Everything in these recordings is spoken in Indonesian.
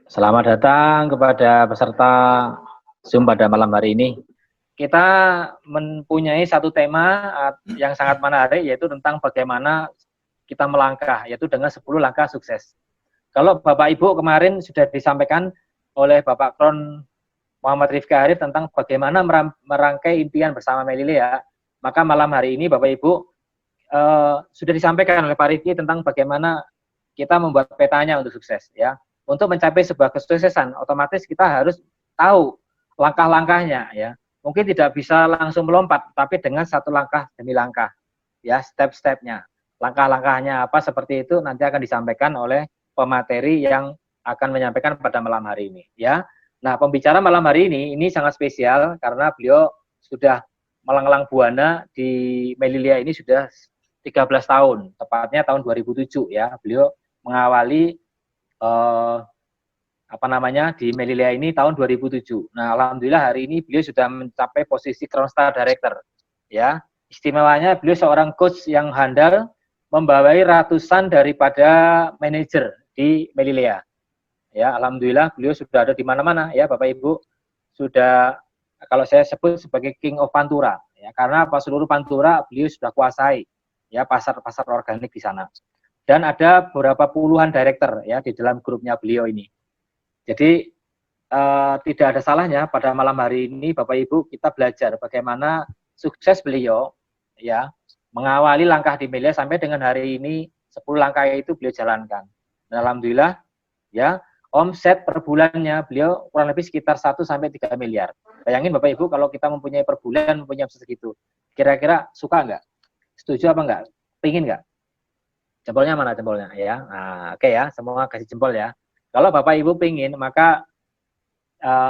Selamat datang kepada peserta Zoom pada malam hari ini. Kita mempunyai satu tema yang sangat menarik, yaitu tentang bagaimana kita melangkah, yaitu dengan 10 langkah sukses. Kalau Bapak Ibu kemarin sudah disampaikan oleh Bapak Kron Muhammad Rifki Arif tentang bagaimana merangkai impian bersama Melilea, maka malam hari ini Bapak Ibu sudah disampaikan oleh Pak Rifki tentang bagaimana kita membuat petanya untuk sukses, ya. Untuk mencapai sebuah kesuksesan, otomatis kita harus tahu langkah-langkahnya, ya. Mungkin tidak bisa langsung melompat, tapi dengan satu langkah demi langkah, ya, step-stepnya. Langkah-langkahnya apa seperti itu nanti akan disampaikan oleh pemateri yang akan menyampaikan pada malam hari ini, ya. Nah, pembicara malam hari ini sangat spesial karena beliau sudah melanglang buana di Melilea ini sudah 13 tahun, tepatnya tahun 2007, ya. Beliau mengawali di Melilea ini tahun 2007. Nah, alhamdulillah hari ini beliau sudah mencapai posisi Crown Star Director, ya. Istimewanya beliau seorang coach yang handal, membawai ratusan daripada manajer di Melilea. Ya, alhamdulillah beliau sudah ada di mana-mana, ya Bapak Ibu. Sudah, kalau saya sebut sebagai King of Pantura, ya, karena seluruh Pantura beliau sudah kuasai, ya, pasar-pasar organik di sana. Dan ada beberapa puluhan director, ya, di dalam grupnya beliau ini. Jadi tidak ada salahnya pada malam hari ini Bapak Ibu kita belajar bagaimana sukses beliau, ya, mengawali langkah di Melilea sampai dengan hari ini 10 langkah itu beliau jalankan. Dan alhamdulillah, ya, omset per bulannya beliau kurang lebih sekitar 1 sampai 3 miliar. Bayangin Bapak Ibu kalau kita mempunyai per bulan mempunyai omset segitu. Kira-kira suka nggak? Setuju apa nggak? Pingin nggak? Jempolnya mana jempolnya, ya? Nah, oke, ya, semua kasih jempol, ya. Kalau Bapak Ibu pingin, maka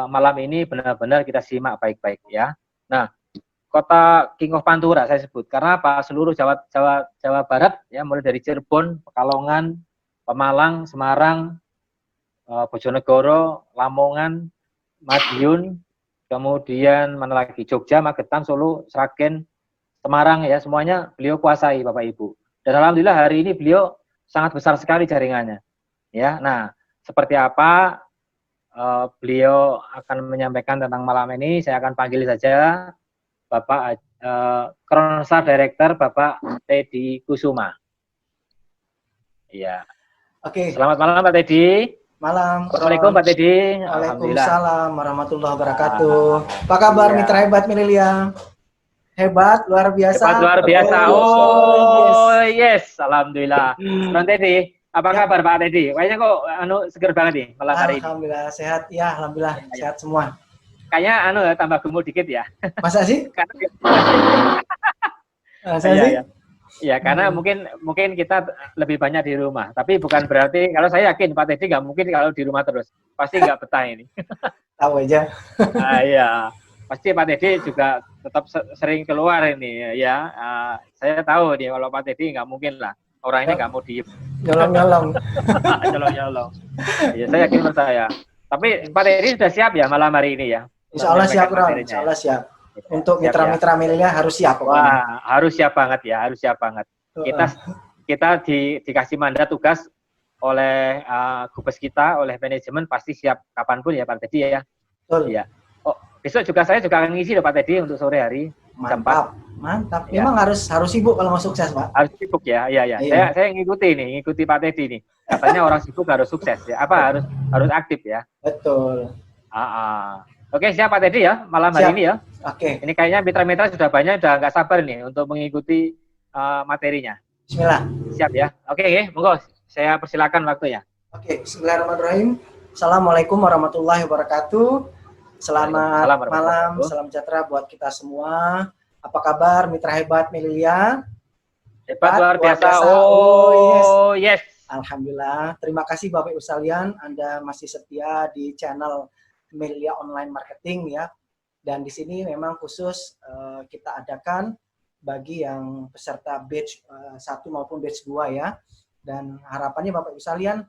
malam ini benar-benar kita simak baik-baik, ya. Nah, kota King of Pantura saya sebut karena apa? Seluruh Jawa Barat, ya, mulai dari Cirebon, Pekalongan, Pemalang, Semarang, Bojonegoro, Lamongan, Madiun, kemudian mana lagi, Jogja, Magetan, Solo, Sragen, Semarang, ya, semuanya beliau kuasai Bapak Ibu. Dan alhamdulillah hari ini beliau sangat besar sekali jaringannya, ya. Nah, seperti apa beliau akan menyampaikan tentang malam ini, saya akan panggil saja Bapak Crown Star Director Bapak Teddy Kusuma. Iya. Oke. Selamat malam Pak Teddy. Malam. Assalamualaikum Pak Teddy. Waalaikumsalam warahmatullahi wabarakatuh. Apa kabar mitra hebat Melilea? Hebat, luar biasa. Hebat, luar biasa. Oh, yes. Alhamdulillah. Bang Teddy, apa kabar Pak Teddy? Kayaknya kok seger banget nih malam hari ini. Alhamdulillah sehat. Ya, alhamdulillah sehat semua. Kayaknya tambah gemuk dikit ya. Masa sih? Masa sih? Ya, karena mungkin kita lebih banyak di rumah. Tapi bukan berarti, kalau saya yakin Pak Teddy nggak mungkin kalau di rumah terus. Pasti nggak betah ini. Tahu aja. Iya. Pasti Pak Teddy juga tetap sering keluar ini, ya. Saya tahu nih kalau Pak Teddy nggak mungkin lah. Orang ini nggak mau diem. Nyolong-nyolong. Nyolong-nyolong. Ya, saya yakin percaya. Tapi Pak Teddy sudah siap ya malam hari ini ya? Insya Allah siap, Bro. Insya Allah siap. Untuk mitra-mitra Melilea harus siap. Wah, harus siap banget ya, harus siap banget. Kita dikasih mandat tugas oleh Gubes kita, oleh manajemen, pasti siap kapanpun ya Pak Teddy ya. Betul. Ya. Oh, besok saya juga akan ngisi loh Pak Teddy untuk sore hari. Mantap. Memang ya. harus sibuk kalau mau sukses, Pak. Harus sibuk ya, iya. Saya ngikuti Pak Teddy nih. Katanya orang sibuk harus sukses ya. Harus aktif ya. Betul. Oke, siap Pak Teddy ya malam hari ini ya. Oke. Ini kayaknya mitra-mitra sudah banyak, udah nggak sabar nih untuk mengikuti materinya. Bismillah. Siap ya. Oke, monggo. Saya persilakan waktunya. Oke, bismillahirrahmanirrahim. Assalamualaikum warahmatullahi wabarakatuh. Selamat malam, salam sejahtera buat kita semua. Apa kabar mitra hebat Melilea? Hebat, luar biasa. Oh, yes. Alhamdulillah. Terima kasih Bapak Ibu sekalian, Anda masih setia di channel Melilea Online Marketing ya. Dan di sini memang khusus kita adakan bagi yang peserta batch 1 maupun batch 2 ya. Dan harapannya Bapak Ibu sekalian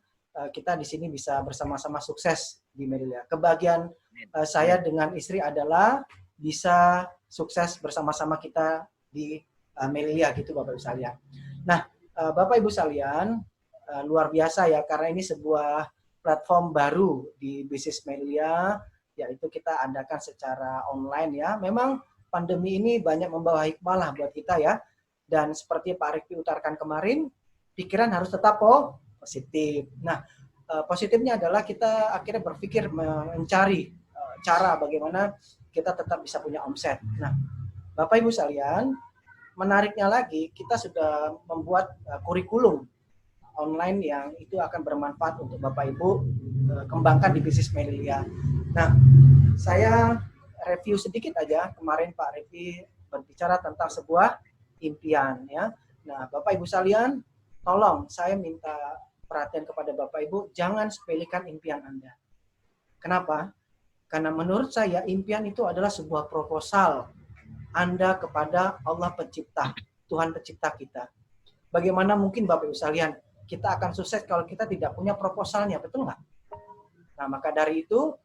kita di sini bisa bersama-sama sukses di Melilea. Kebahagiaan saya dengan istri adalah bisa sukses bersama-sama kita di Melilea gitu Bapak Ibu sekalian. Nah, Bapak Ibu sekalian luar biasa ya karena ini sebuah platform baru di bisnis Melia, yaitu kita adakan secara online ya. Memang pandemi ini banyak membawa hikmah lah buat kita ya. Dan seperti Pak Rifki utarakan kemarin, pikiran harus tetap positif. Nah, positifnya adalah kita akhirnya berpikir mencari cara bagaimana kita tetap bisa punya omset. Nah, Bapak Ibu sekalian, menariknya lagi, kita sudah membuat kurikulum online yang itu akan bermanfaat untuk Bapak Ibu kembangkan di bisnis Melia. Nah, saya review sedikit aja. Kemarin Pak Rifki berbicara tentang sebuah impian ya. Nah, Bapak Ibu sekalian, tolong saya minta perhatian kepada Bapak Ibu, jangan sepelekan impian Anda. Kenapa? Karena menurut saya impian itu adalah sebuah proposal Anda kepada Allah Pencipta, Tuhan Pencipta kita. Bagaimana mungkin Bapak Ibu sekalian, kita akan sukses kalau kita tidak punya proposalnya, betul nggak? Nah, maka dari itu,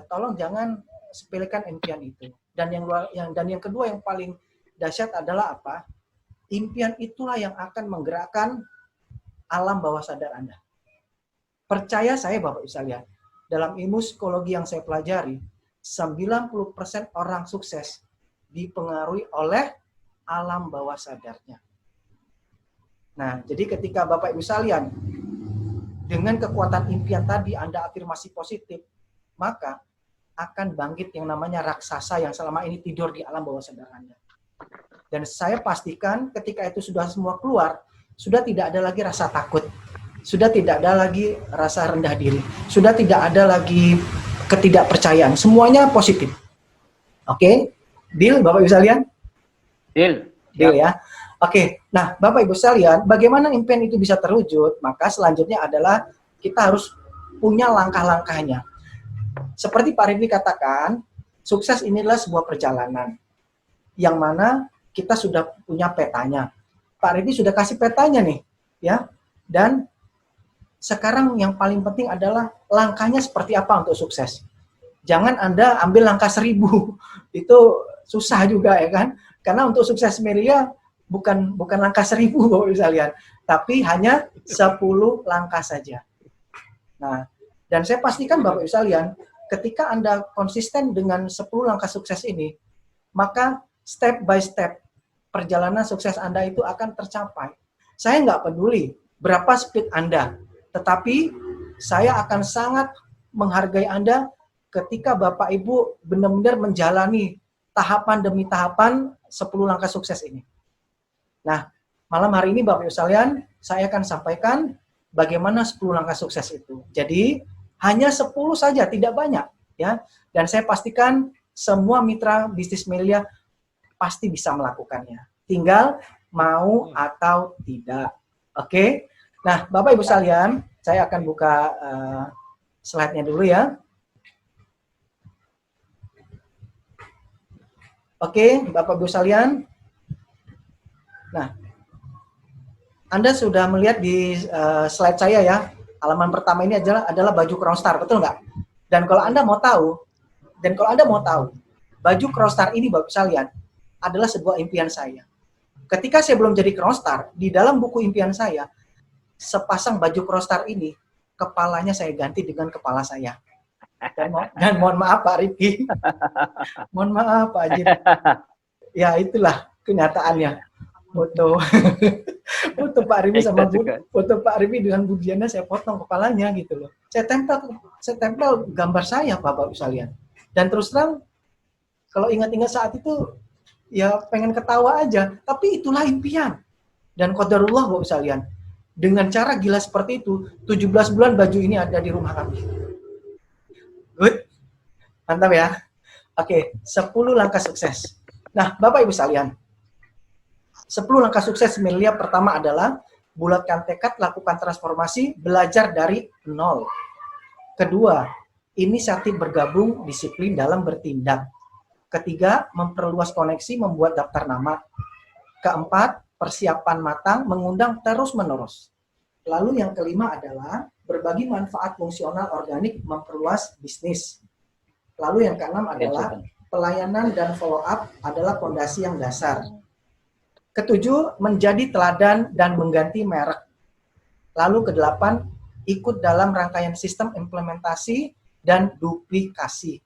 tolong jangan sepelekan impian itu. Dan yang kedua yang paling dahsyat adalah apa? Impian itulah yang akan menggerakkan alam bawah sadar Anda. Percaya saya Bapak Ibu sekalian, dalam ilmu psikologi yang saya pelajari, 90% orang sukses dipengaruhi oleh alam bawah sadarnya. Nah, jadi ketika Bapak Ibu sekalian, dengan kekuatan impian tadi Anda afirmasi positif, maka akan bangkit yang namanya raksasa yang selama ini tidur di alam bawah sadar Anda. Dan saya pastikan ketika itu sudah semua keluar, sudah tidak ada lagi rasa takut, sudah tidak ada lagi rasa rendah diri, sudah tidak ada lagi ketidakpercayaan, semuanya positif. Oke? Deal Bapak Ibu sekalian? Deal. Deal ya. Oke, nah Bapak Ibu sekalian, bagaimana impian itu bisa terwujud? Maka selanjutnya adalah kita harus punya langkah-langkahnya. Seperti Pak Rifki katakan, sukses inilah sebuah perjalanan yang mana kita sudah punya petanya. Pak Rifki sudah kasih petanya nih, ya. Dan sekarang yang paling penting adalah langkahnya seperti apa untuk sukses. Jangan Anda ambil langkah 1000, itu susah juga ya kan? Karena untuk sukses Melia bukan langkah 1000 Bapak Ibu sekalian, tapi hanya 10 langkah saja. Nah, dan saya pastikan Bapak Ibu sekalian, ketika Anda konsisten dengan 10 langkah sukses ini, maka step by step perjalanan sukses Anda itu akan tercapai. Saya nggak peduli berapa speed Anda, tetapi saya akan sangat menghargai Anda ketika Bapak Ibu benar-benar menjalani tahapan demi tahapan 10 langkah sukses ini. Nah, malam hari ini Bapak Ibu sekalian, saya akan sampaikan bagaimana 10 langkah sukses itu. Jadi, hanya 10 saja, tidak banyak, ya. Dan saya pastikan semua mitra bisnis Melia pasti bisa melakukannya. Tinggal mau atau tidak. Oke? Nah, Bapak Ibu sekalian, saya akan buka slide-nya dulu ya. Oke, Bapak Ibu sekalian. Nah, Anda sudah melihat di slide saya ya, halaman pertama ini adalah baju Crownstar, betul nggak? Dan kalau Anda mau tahu, baju Crownstar ini Bapak sekalian adalah sebuah impian saya. Ketika saya belum jadi Crownstar, di dalam buku impian saya, sepasang baju Crownstar ini, kepalanya saya ganti dengan kepala saya. Dan mohon maaf Pak Rifki, mohon maaf Pak Ajit. Ya itulah kenyataannya. Foto Pak Rifki sama foto Pak Rifki dengan Bu Diana saya potong kepalanya gitu loh. Saya tempel gambar saya Bapak Ibu sekalian. Dan terus terang kalau ingat-ingat saat itu ya pengen ketawa aja, tapi itulah impian. Dan qadarullah Bapak Ibu sekalian. Dengan cara gila seperti itu, 17 bulan baju ini ada di rumah kami. Good. Mantap ya. Oke, 10 langkah sukses. Nah, Bapak Ibu sekalian, 10 langkah sukses Melia pertama adalah bulatkan tekad, lakukan transformasi, belajar dari nol. Kedua, inisiatif bergabung, disiplin dalam bertindak. Ketiga, memperluas koneksi, membuat daftar nama. Keempat, persiapan matang, mengundang terus-menerus. Lalu yang kelima adalah berbagi manfaat fungsional organik, memperluas bisnis. Lalu yang keenam adalah pelayanan dan follow up adalah fondasi yang dasar. Ketujuh, menjadi teladan dan mengganti merek. Lalu kedelapan, ikut dalam rangkaian sistem implementasi dan duplikasi.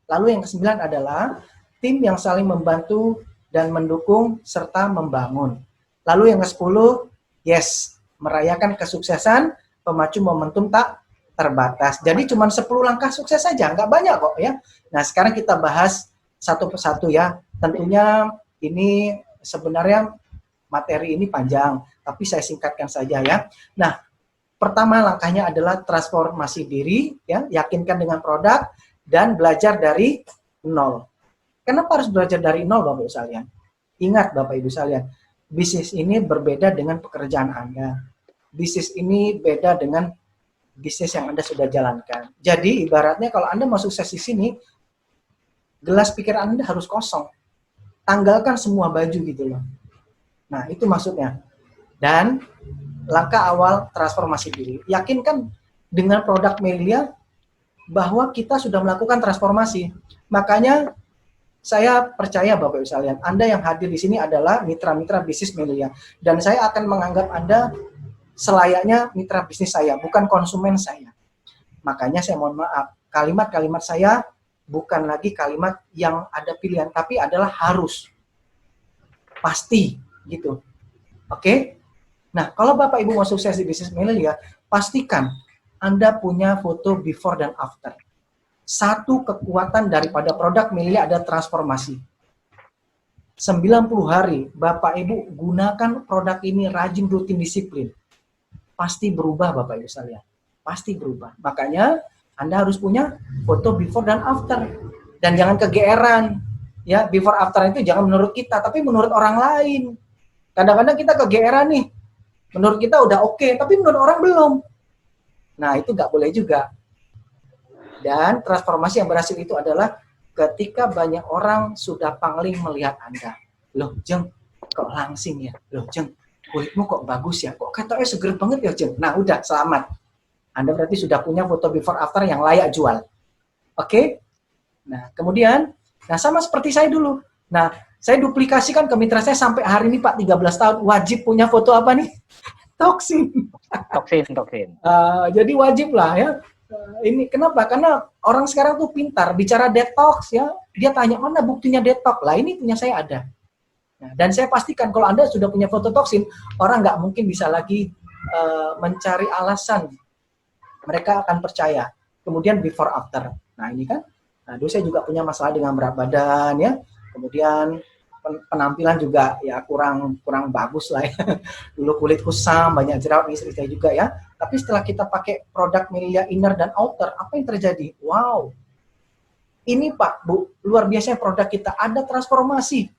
Lalu yang ke-9 adalah tim yang saling membantu dan mendukung serta membangun. Lalu yang ke-10, yes, merayakan kesuksesan, pemacu momentum tak terbatas. Jadi cuma 10 langkah sukses saja, nggak banyak kok ya. Nah sekarang kita bahas satu persatu ya. Tentunya ini sebenarnya materi ini panjang, tapi saya singkatkan saja ya. Nah, pertama langkahnya adalah transformasi diri, ya, yakinkan dengan produk dan belajar dari nol. Kenapa harus belajar dari nol, Bapak Ibu sekalian? Ingat Bapak Ibu sekalian, bisnis ini berbeda dengan pekerjaan Anda. Bisnis ini beda dengan bisnis yang Anda sudah jalankan. Jadi ibaratnya kalau Anda mau sukses di sini, gelas pikiran Anda harus kosong. Tanggalkan semua baju gitu loh. Nah, itu maksudnya. Dan langkah awal transformasi diri. Yakinkan dengan produk Melia bahwa kita sudah melakukan transformasi. Makanya saya percaya Bapak Ibu sekalian, Anda yang hadir di sini adalah mitra-mitra bisnis Melia. Dan saya akan menganggap Anda selayaknya mitra bisnis saya, bukan konsumen saya. Makanya saya mohon maaf, kalimat-kalimat saya bukan lagi kalimat yang ada pilihan, tapi adalah harus. Pasti, gitu. Oke? Nah, kalau Bapak Ibu mau sukses di bisnis Melia, pastikan Anda punya foto before dan after. Satu kekuatan daripada produk Melia ada transformasi. 90 hari, Bapak Ibu gunakan produk ini rajin, rutin, disiplin. Pasti berubah Bapak Ibu sekalian. Pasti berubah. Makanya Anda harus punya foto before dan after. Dan jangan kegeeran. Ya, before after itu jangan menurut kita, tapi menurut orang lain. Kadang-kadang kita kegeeran nih. Menurut kita udah oke, tapi menurut orang belum. Nah, itu nggak boleh juga. Dan transformasi yang berhasil itu adalah ketika banyak orang sudah pangling melihat Anda. Loh, Jeng, kok langsing ya? Loh, Jeng, kulitmu kok bagus ya? Kok katanya seger banget ya, Jeng? Nah, udah, selamat. Anda berarti sudah punya foto before after yang layak jual. Oke? Nah, kemudian, nah sama seperti saya dulu. Nah, saya duplikasikan ke mitra saya sampai hari ini, Pak, 13 tahun, wajib punya foto apa nih? Toksin. Toksin. Jadi wajib lah ya. Ini kenapa? Karena orang sekarang tuh pintar bicara detox ya. Dia tanya mana buktinya detox. Lah ini punya saya ada. Nah, dan saya pastikan kalau Anda sudah punya foto toksin, orang nggak mungkin bisa lagi mencari alasan. Mereka akan percaya. Kemudian before after. Nah ini kan. Nah dulu saya juga punya masalah dengan berat badan ya. Kemudian penampilan juga ya kurang bagus lah ya. Dulu kulit kusam, banyak jerawat, istri saya juga ya. Tapi setelah kita pakai produk Melia inner dan outer, apa yang terjadi? Wow. Ini Pak, Bu, luar biasa produk kita ada transformasi.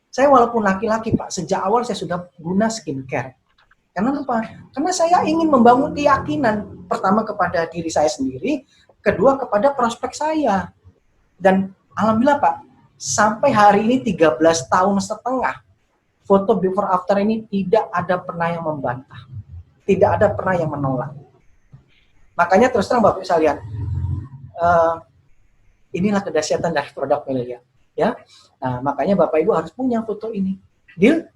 Saya walaupun laki-laki Pak, sejak awal saya sudah guna skincare. Karena apa? Karena saya ingin membangun keyakinan pertama kepada diri saya sendiri, kedua kepada prospek saya. Dan alhamdulillah Pak, sampai hari ini 13 tahun setengah, foto before after ini tidak ada pernah yang membantah. Tidak ada pernah yang menolak. Makanya terus terang Bapak sekalian, inilah kedahsyatan dari produk Melia. Ya, nah makanya Bapak Ibu harus punya foto ini. Deal?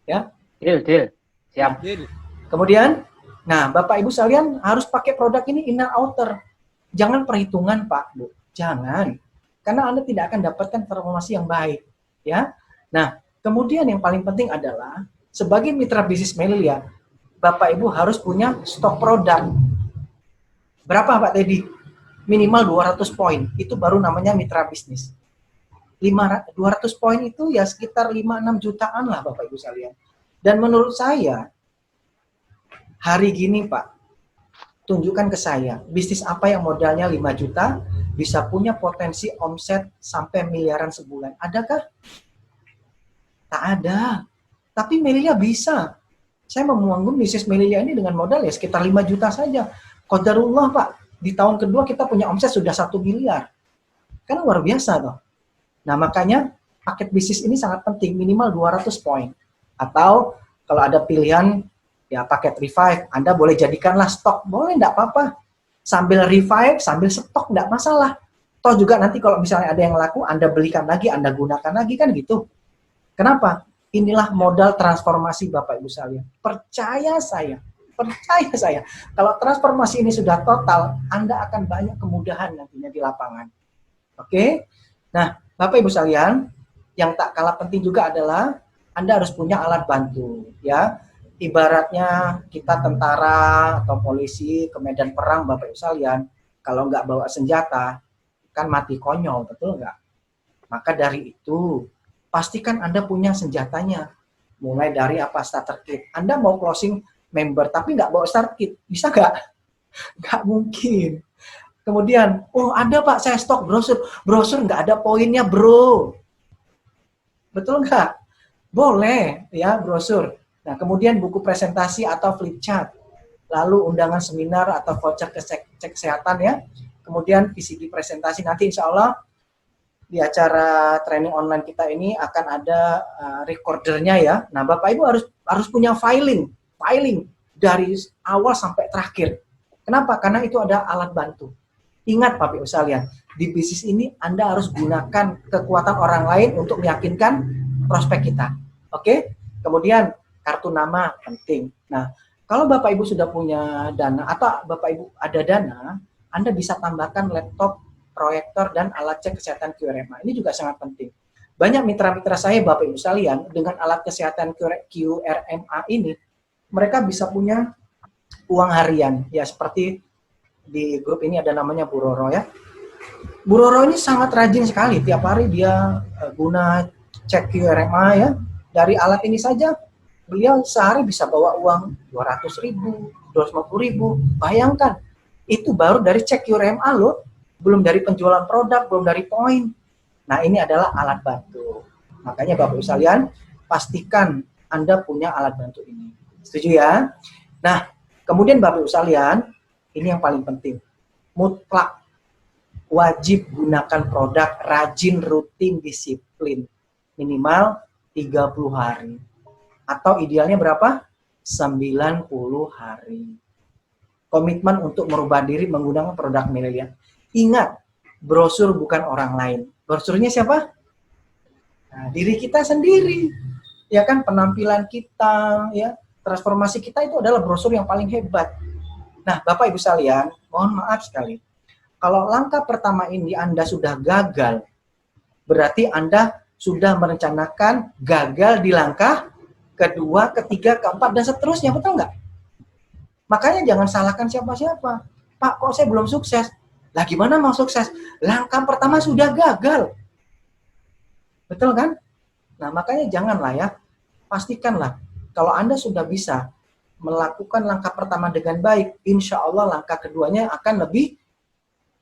Ya. Deal. Siap. Kemudian, nah Bapak Ibu sekalian harus pakai produk ini inner outer. Jangan perhitungan Pak, Bu. Jangan. Karena Anda tidak akan dapatkan transformasi yang baik. Ya. Nah, kemudian yang paling penting adalah sebagai mitra bisnis Melia, Bapak Ibu harus punya stok produk. Berapa Pak Teddy? Minimal 200 poin. Itu baru namanya mitra bisnis. 200 poin itu ya sekitar 5-6 jutaan lah Bapak Ibu sekalian. Dan menurut saya, hari gini Pak, tunjukkan ke saya, bisnis apa yang modalnya 5 juta, bisa punya potensi omset sampai miliaran sebulan. Adakah? Tak ada. Tapi Melia bisa. Saya membangun bisnis Melia ini dengan modal ya sekitar 5 juta saja. Qadarullah Pak, di tahun kedua kita punya omset sudah 1 miliar. Kan luar biasa toh. Nah makanya paket bisnis ini sangat penting, minimal 200 poin. Atau kalau ada pilihan ya paket revive, Anda boleh jadikanlah stok, boleh enggak apa-apa. Sambil revive, sambil stok enggak masalah. Toh juga nanti kalau misalnya ada yang laku, Anda belikan lagi, Anda gunakan lagi kan gitu. Kenapa? Inilah modal transformasi Bapak Ibu sekalian. Percaya saya. Percaya saya, kalau transformasi ini sudah total, Anda akan banyak kemudahan nantinya di lapangan. Oke? Nah, Bapak Ibu sekalian, yang tak kalah penting juga adalah Anda harus punya alat bantu, ya. Ibaratnya kita tentara atau polisi ke medan perang, Bapak Ibu sekalian, kalau nggak bawa senjata, kan mati konyol, betul nggak? Maka dari itu, pastikan Anda punya senjatanya. Mulai dari apa, starter kit. Anda mau closing member, tapi nggak bawa starter kit, bisa nggak? Nggak mungkin. Kemudian, oh ada Pak, saya stok brosur. Brosur nggak ada poinnya, bro. Betul nggak? Boleh, ya, brosur. Nah, kemudian buku presentasi atau flip chart. Lalu undangan seminar atau voucher cek kesehatan, ya. Kemudian VCD presentasi. Nanti insya Allah di acara training online kita ini akan ada recordernya, ya. Nah, Bapak Ibu harus punya filing dari awal sampai terakhir. Kenapa? Karena itu ada alat bantu. Ingat Bapak Ibu sekalian, di bisnis ini Anda harus gunakan kekuatan orang lain untuk meyakinkan prospek kita. Oke? Kemudian kartu nama penting. Nah, kalau Bapak Ibu sudah punya dana atau Bapak Ibu ada dana, Anda bisa tambahkan laptop, proyektor, dan alat cek kesehatan QRMA. Ini juga sangat penting. Banyak mitra-mitra saya Bapak Ibu sekalian dengan alat kesehatan QRMA ini, mereka bisa punya uang harian, ya seperti di grup ini ada namanya Bu Roro, ya. Bu Roro ini sangat rajin sekali, tiap hari dia guna cek QRMA, ya. Dari alat ini saja beliau sehari bisa bawa uang 200.000, 250.000. Bayangkan, itu baru dari cek QRMA loh, belum dari penjualan produk, belum dari poin. Nah, ini adalah alat bantu. Makanya Bapak Ibu sekalian, pastikan Anda punya alat bantu ini. Setuju ya? Nah, kemudian Bapak Ibu sekalian, ini yang paling penting. Mutlak wajib gunakan produk, rajin, rutin, disiplin. Minimal 30 hari. Atau idealnya berapa? 90 hari. Komitmen untuk merubah diri menggunakan produk Melia. Ingat, brosur bukan orang lain. Brosurnya siapa? Nah, diri kita sendiri. Ya kan, penampilan kita, ya, transformasi kita itu adalah brosur yang paling hebat. Nah, Bapak Ibu sekalian, mohon maaf sekali. Kalau langkah pertama ini Anda sudah gagal, berarti Anda sudah merencanakan gagal di langkah kedua, ketiga, keempat, dan seterusnya, betul nggak? Makanya jangan salahkan siapa-siapa. Pak, kok saya belum sukses? Lah gimana mau sukses? Langkah pertama sudah gagal. Betul kan? Nah, makanya janganlah ya. Pastikanlah kalau Anda sudah bisa melakukan langkah pertama dengan baik, insya Allah langkah keduanya akan lebih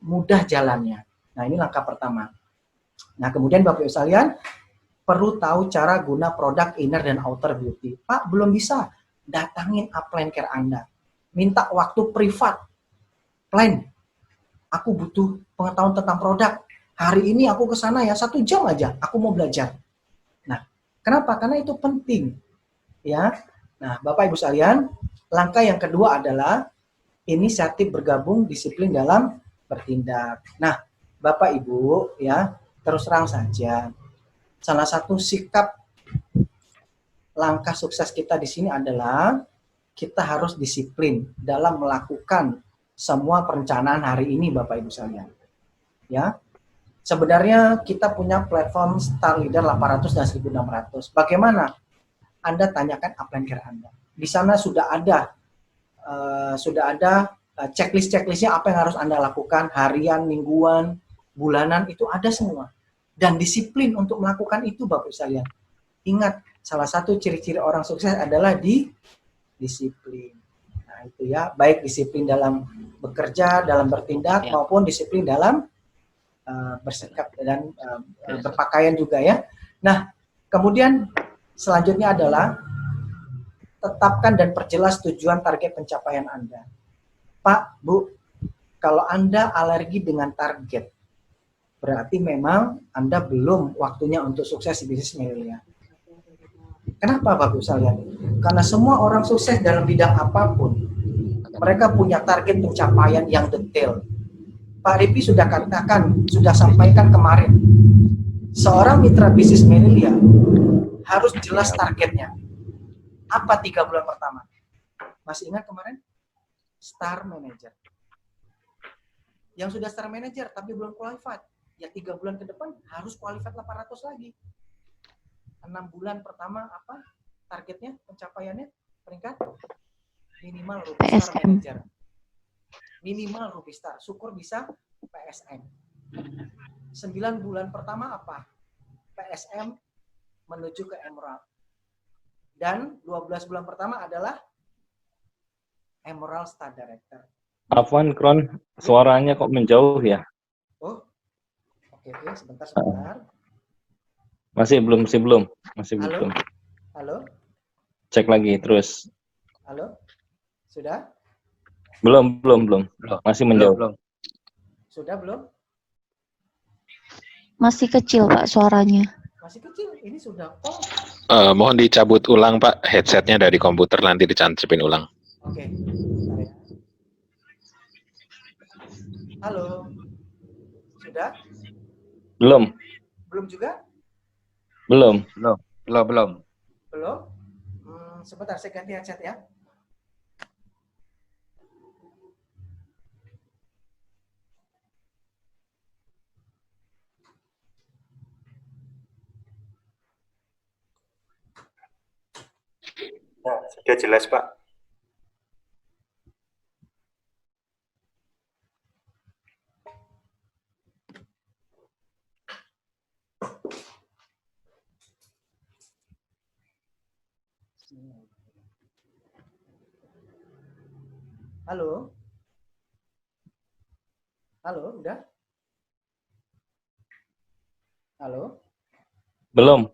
mudah jalannya. Nah, ini langkah pertama. Nah, kemudian Bapak Ibu sekalian, perlu tahu cara guna produk inner dan outer beauty. Pak, belum bisa. Datangin upline care Anda. Minta waktu privat. Plan. Aku butuh pengetahuan tentang produk. Hari ini aku ke sana ya, 1 jam aja. Aku mau belajar. Nah, kenapa? Karena itu penting. Ya. Nah, Bapak Ibu sekalian, langkah yang kedua adalah inisiatif bergabung, disiplin dalam bertindak. Nah, Bapak Ibu, ya, terus terang saja. Salah satu sikap langkah sukses kita di sini adalah kita harus disiplin dalam melakukan semua perencanaan hari ini, Bapak Ibu sekalian. Ya. Sebenarnya kita punya platform Star Leader 800 dan 1600. Bagaimana? Anda tanyakan upline care Anda. Di sana sudah ada checklistnya apa yang harus Anda lakukan, harian, mingguan, bulanan, itu ada semua. Dan disiplin untuk melakukan itu, Bapak sekalian. Ingat, salah satu ciri-ciri orang sukses adalah disiplin. Nah, itu ya, baik disiplin dalam bekerja, dalam bertindak, maupun disiplin dalam bersikap dan berpakaian juga ya. Nah, kemudian selanjutnya adalah tetapkan dan perjelas tujuan target pencapaian Anda. Pak, Bu, kalau Anda alergi dengan target, berarti memang Anda belum waktunya untuk sukses di bisnis Melia. Kenapa Bapak sekalian? Karena semua orang sukses dalam bidang apapun, mereka punya target pencapaian yang detail. Pak Ripi sudah katakan, sudah sampaikan kemarin, seorang mitra bisnis Melia harus jelas targetnya. Apa 3 bulan pertama? Masih ingat kemarin? Star Manager. Yang sudah Star Manager tapi belum qualified, ya 3 bulan ke depan harus qualified 800 lagi. 6 bulan pertama apa targetnya, pencapaiannya, peringkat? Minimal Ruby Star Manager. Minimal Ruby Star. Syukur bisa PSM. 9 bulan pertama apa? PSM menuju ke Emerald. Dan 12 bulan pertama adalah Emerald Star Director. Afwan, Kron, suaranya kok menjauh ya? Oh, oke, sebentar. Masih belum. Halo? Halo? Cek lagi terus. Halo? Sudah? Belum. Masih menjauh. Belum. Sudah belum? Masih kecil, Pak, suaranya. Masih kecil. Ini sudah call. Mohon dicabut ulang, Pak, headsetnya dari komputer, nanti dicancipin ulang. Oke. Bentar ya. Halo? Sudah? Belum. Belum juga? Belum. Belum? Sebentar, saya ganti headset ya. Nah, sudah jelas, Pak. Halo? Halo, udah? Halo? Belum.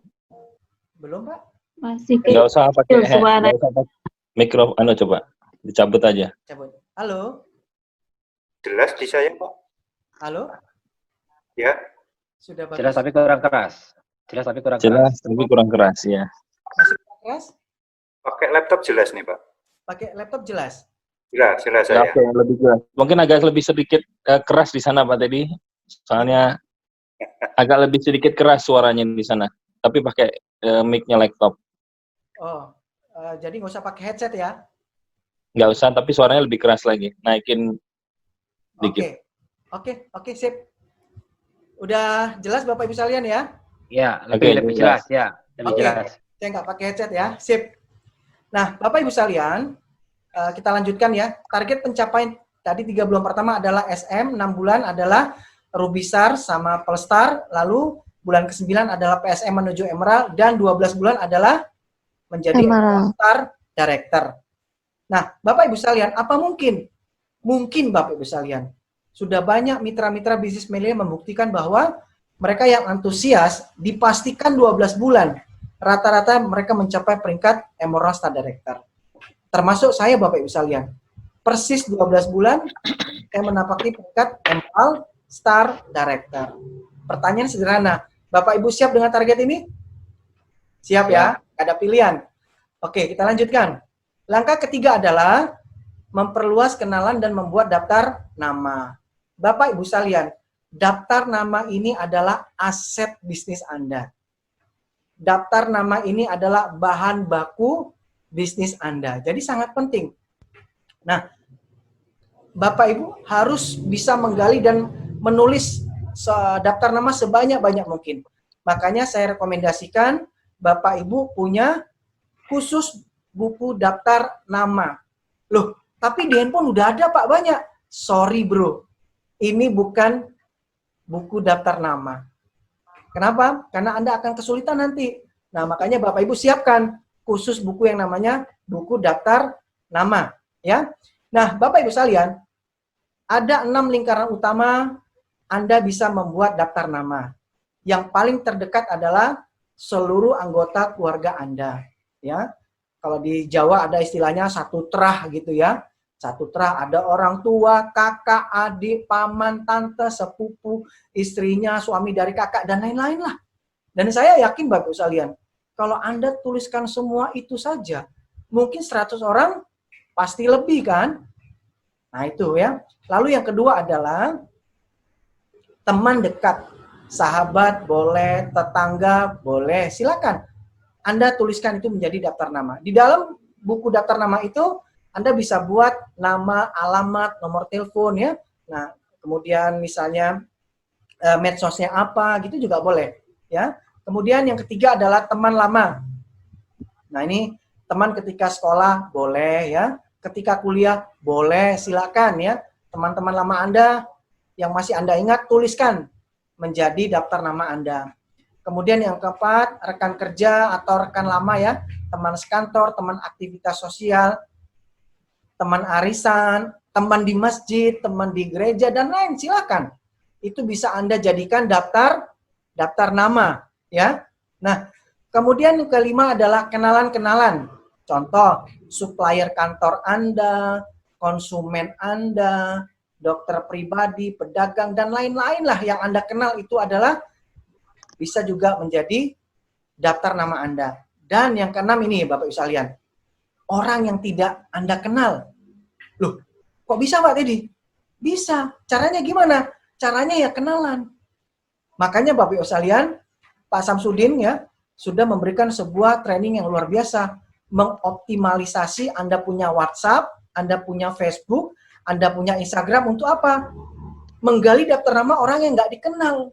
Belum, Pak? Masih Nggak usah pakai suara. nggak usah pakai mikro, coba dicabut aja. Cabut. Halo? Jelas di saya, Pak? Halo? Ya. Sudah bagus? Jelas tapi kurang keras. Jelas tapi kurang keras ya. Masih kurang keras? Pakai laptop jelas nih, Pak. Pakai laptop jelas? Jelas Ya, saya. oke, lebih jelas. Mungkin agak lebih sedikit keras di sana, Pak Teddy. Soalnya agak lebih sedikit keras suaranya di sana. Tapi pakai mic-nya laptop. Oh, jadi nggak usah pakai headset ya? Nggak usah, tapi suaranya lebih keras lagi. Naikin dikit. Oke, sip. Udah jelas Bapak Ibu sekalian ya? Ya, Oke, lebih jelas. jelas ya. Lebih Oke. jelas. Saya nggak pakai headset ya, sip. Nah, Bapak Ibu sekalian, kita lanjutkan ya. Target pencapaian tadi 3 bulan pertama adalah SM, 6 bulan adalah Ruby Star sama Polestar, lalu bulan ke-9 adalah PSM menuju Emerald, dan 12 bulan adalah menjadi Emerald Star Director. Nah, Bapak Ibu sekalian, apa mungkin Bapak Ibu sekalian, sudah banyak mitra-mitra bisnis media membuktikan bahwa mereka yang antusias dipastikan 12 bulan, rata-rata mereka mencapai peringkat Emerald Star Director. Termasuk saya Bapak Ibu sekalian. Persis 12 bulan, saya menapaki peringkat Emerald Star Director. Pertanyaan sederhana, Bapak Ibu siap dengan target ini? Siap ya? Ada pilihan. Oke, kita lanjutkan. Langkah ketiga adalah memperluas kenalan dan membuat daftar nama. Bapak Ibu sekalian, daftar nama ini adalah aset bisnis Anda. Daftar nama ini adalah bahan baku bisnis Anda. Jadi sangat penting. Nah, Bapak Ibu harus bisa menggali dan menulis daftar nama sebanyak-banyak mungkin. Makanya saya rekomendasikan Bapak Ibu punya khusus buku daftar nama. Loh, tapi di handphone udah ada Pak banyak. Sorry bro, ini bukan buku daftar nama. Kenapa? Karena Anda akan kesulitan nanti. Nah, makanya Bapak Ibu siapkan khusus buku yang namanya buku daftar nama. Ya. Nah, Bapak Ibu sekalian, ada 6 lingkaran utama Anda bisa membuat daftar nama. Yang paling terdekat adalah seluruh anggota keluarga Anda. Ya, kalau di Jawa ada istilahnya satu terah gitu ya. Satu terah ada orang tua, kakak, adik, paman, tante, sepupu, istrinya, suami dari kakak, dan lain-lain lah. Dan saya yakin Bapak Ibu sekalian, kalau Anda tuliskan semua itu saja, mungkin 100 orang pasti lebih kan? Nah itu ya. Lalu yang kedua adalah teman dekat. Sahabat boleh, tetangga boleh, silakan. Anda tuliskan itu menjadi daftar nama. Di dalam buku daftar nama itu Anda bisa buat nama, alamat, nomor telepon ya. Nah, kemudian misalnya medsosnya apa gitu juga boleh ya. Kemudian yang ketiga adalah teman lama. Nah, ini teman ketika sekolah boleh ya, ketika kuliah boleh, silakan ya. Teman-teman lama Anda yang masih Anda ingat tuliskan menjadi daftar nama Anda. Kemudian yang keempat, rekan kerja atau rekan lama ya, teman sekantor, teman aktivitas sosial, teman arisan, teman di masjid, teman di gereja, dan lain, silakan. Itu bisa Anda jadikan daftar nama, ya. Nah, kemudian yang kelima adalah kenalan-kenalan. Contoh, supplier kantor Anda, konsumen Anda, dokter pribadi, pedagang, dan lain-lain lah yang Anda kenal itu adalah bisa juga menjadi daftar nama Anda. Dan yang keenam ini, Bapak Ibu sekalian, orang yang tidak Anda kenal. Loh, kok bisa Pak Teddy? Bisa. Caranya gimana? Caranya ya kenalan. Makanya Bapak Ibu sekalian, Pak Samsudin ya sudah memberikan sebuah training yang luar biasa, mengoptimalisasi Anda punya WhatsApp, Anda punya Facebook, Anda punya Instagram untuk apa? Menggali daftar nama orang yang nggak dikenal.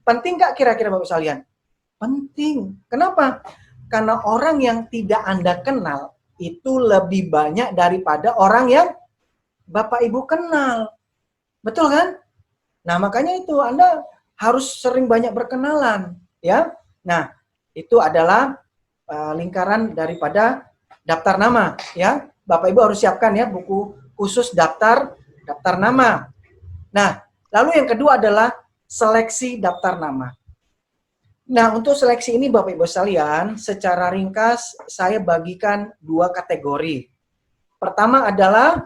Penting nggak kira-kira Bapak sekalian? Penting. Kenapa? Karena orang yang tidak Anda kenal itu lebih banyak daripada orang yang Bapak Ibu kenal. Betul kan? Nah, makanya itu Anda harus sering banyak berkenalan, ya. Nah, itu adalah lingkaran daripada daftar nama, ya. Bapak Ibu harus siapkan ya buku khusus daftar nama. Nah, lalu yang kedua adalah seleksi daftar nama. Nah, untuk seleksi ini Bapak Ibu sekalian, secara ringkas saya bagikan dua kategori. Pertama adalah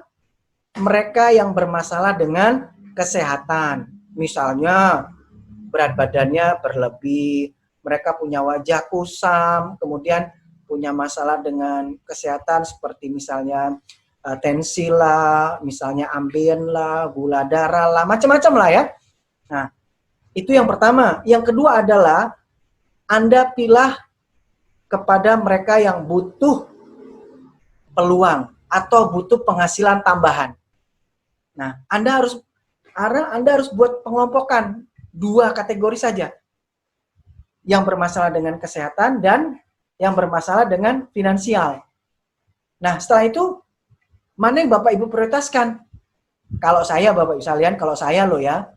mereka yang bermasalah dengan kesehatan. Misalnya berat badannya berlebih, mereka punya wajah kusam, kemudian punya masalah dengan kesehatan seperti misalnya tensi lah, misalnya ambien lah, gula darah lah, macam-macam lah ya. Nah, itu yang pertama. Yang kedua adalah Anda pilih kepada mereka yang butuh peluang atau butuh penghasilan tambahan. Nah, Anda harus buat pengelompokan dua kategori saja. Yang bermasalah dengan kesehatan dan yang bermasalah dengan finansial. Nah, setelah itu mana yang Bapak Ibu prioritaskan? Kalau saya Bapak Ibu sekalian, kalau saya loh ya,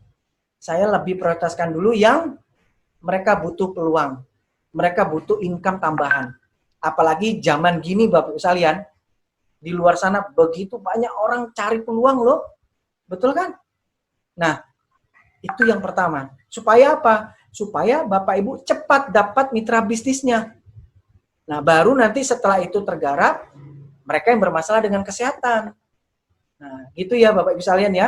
saya lebih prioritaskan dulu yang mereka butuh peluang. Mereka butuh income tambahan. Apalagi zaman gini Bapak Ibu sekalian, di luar sana begitu banyak orang cari peluang loh. Betul kan? Nah, itu yang pertama. Supaya apa? Supaya Bapak Ibu cepat dapat mitra bisnisnya. Nah, baru nanti setelah itu tergarap, mereka yang bermasalah dengan kesehatan. Nah, gitu ya Bapak Ibu sekalian ya.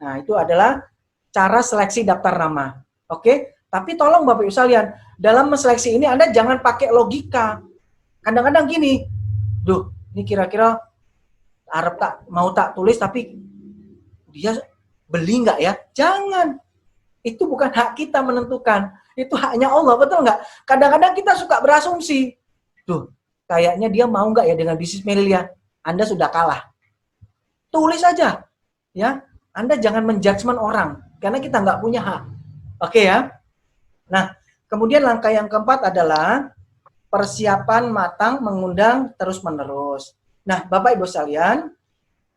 Nah, itu adalah cara seleksi daftar nama. Oke? Tapi tolong Bapak Ibu sekalian, dalam seleksi ini Anda jangan pakai logika. Kadang-kadang gini, duh, ini kira-kira mau tak tulis tapi dia beli nggak ya? Jangan. Itu bukan hak kita menentukan. Itu haknya Allah, betul nggak? Kadang-kadang kita suka berasumsi. Duh, kayaknya dia mau nggak ya dengan bisnis Melilia? Anda sudah kalah. Tulis aja. Ya, Anda jangan menjudgment orang. Karena kita nggak punya hak. Oke ya? Nah, kemudian langkah yang keempat adalah persiapan matang mengundang terus-menerus. Nah, Bapak Ibu sekalian,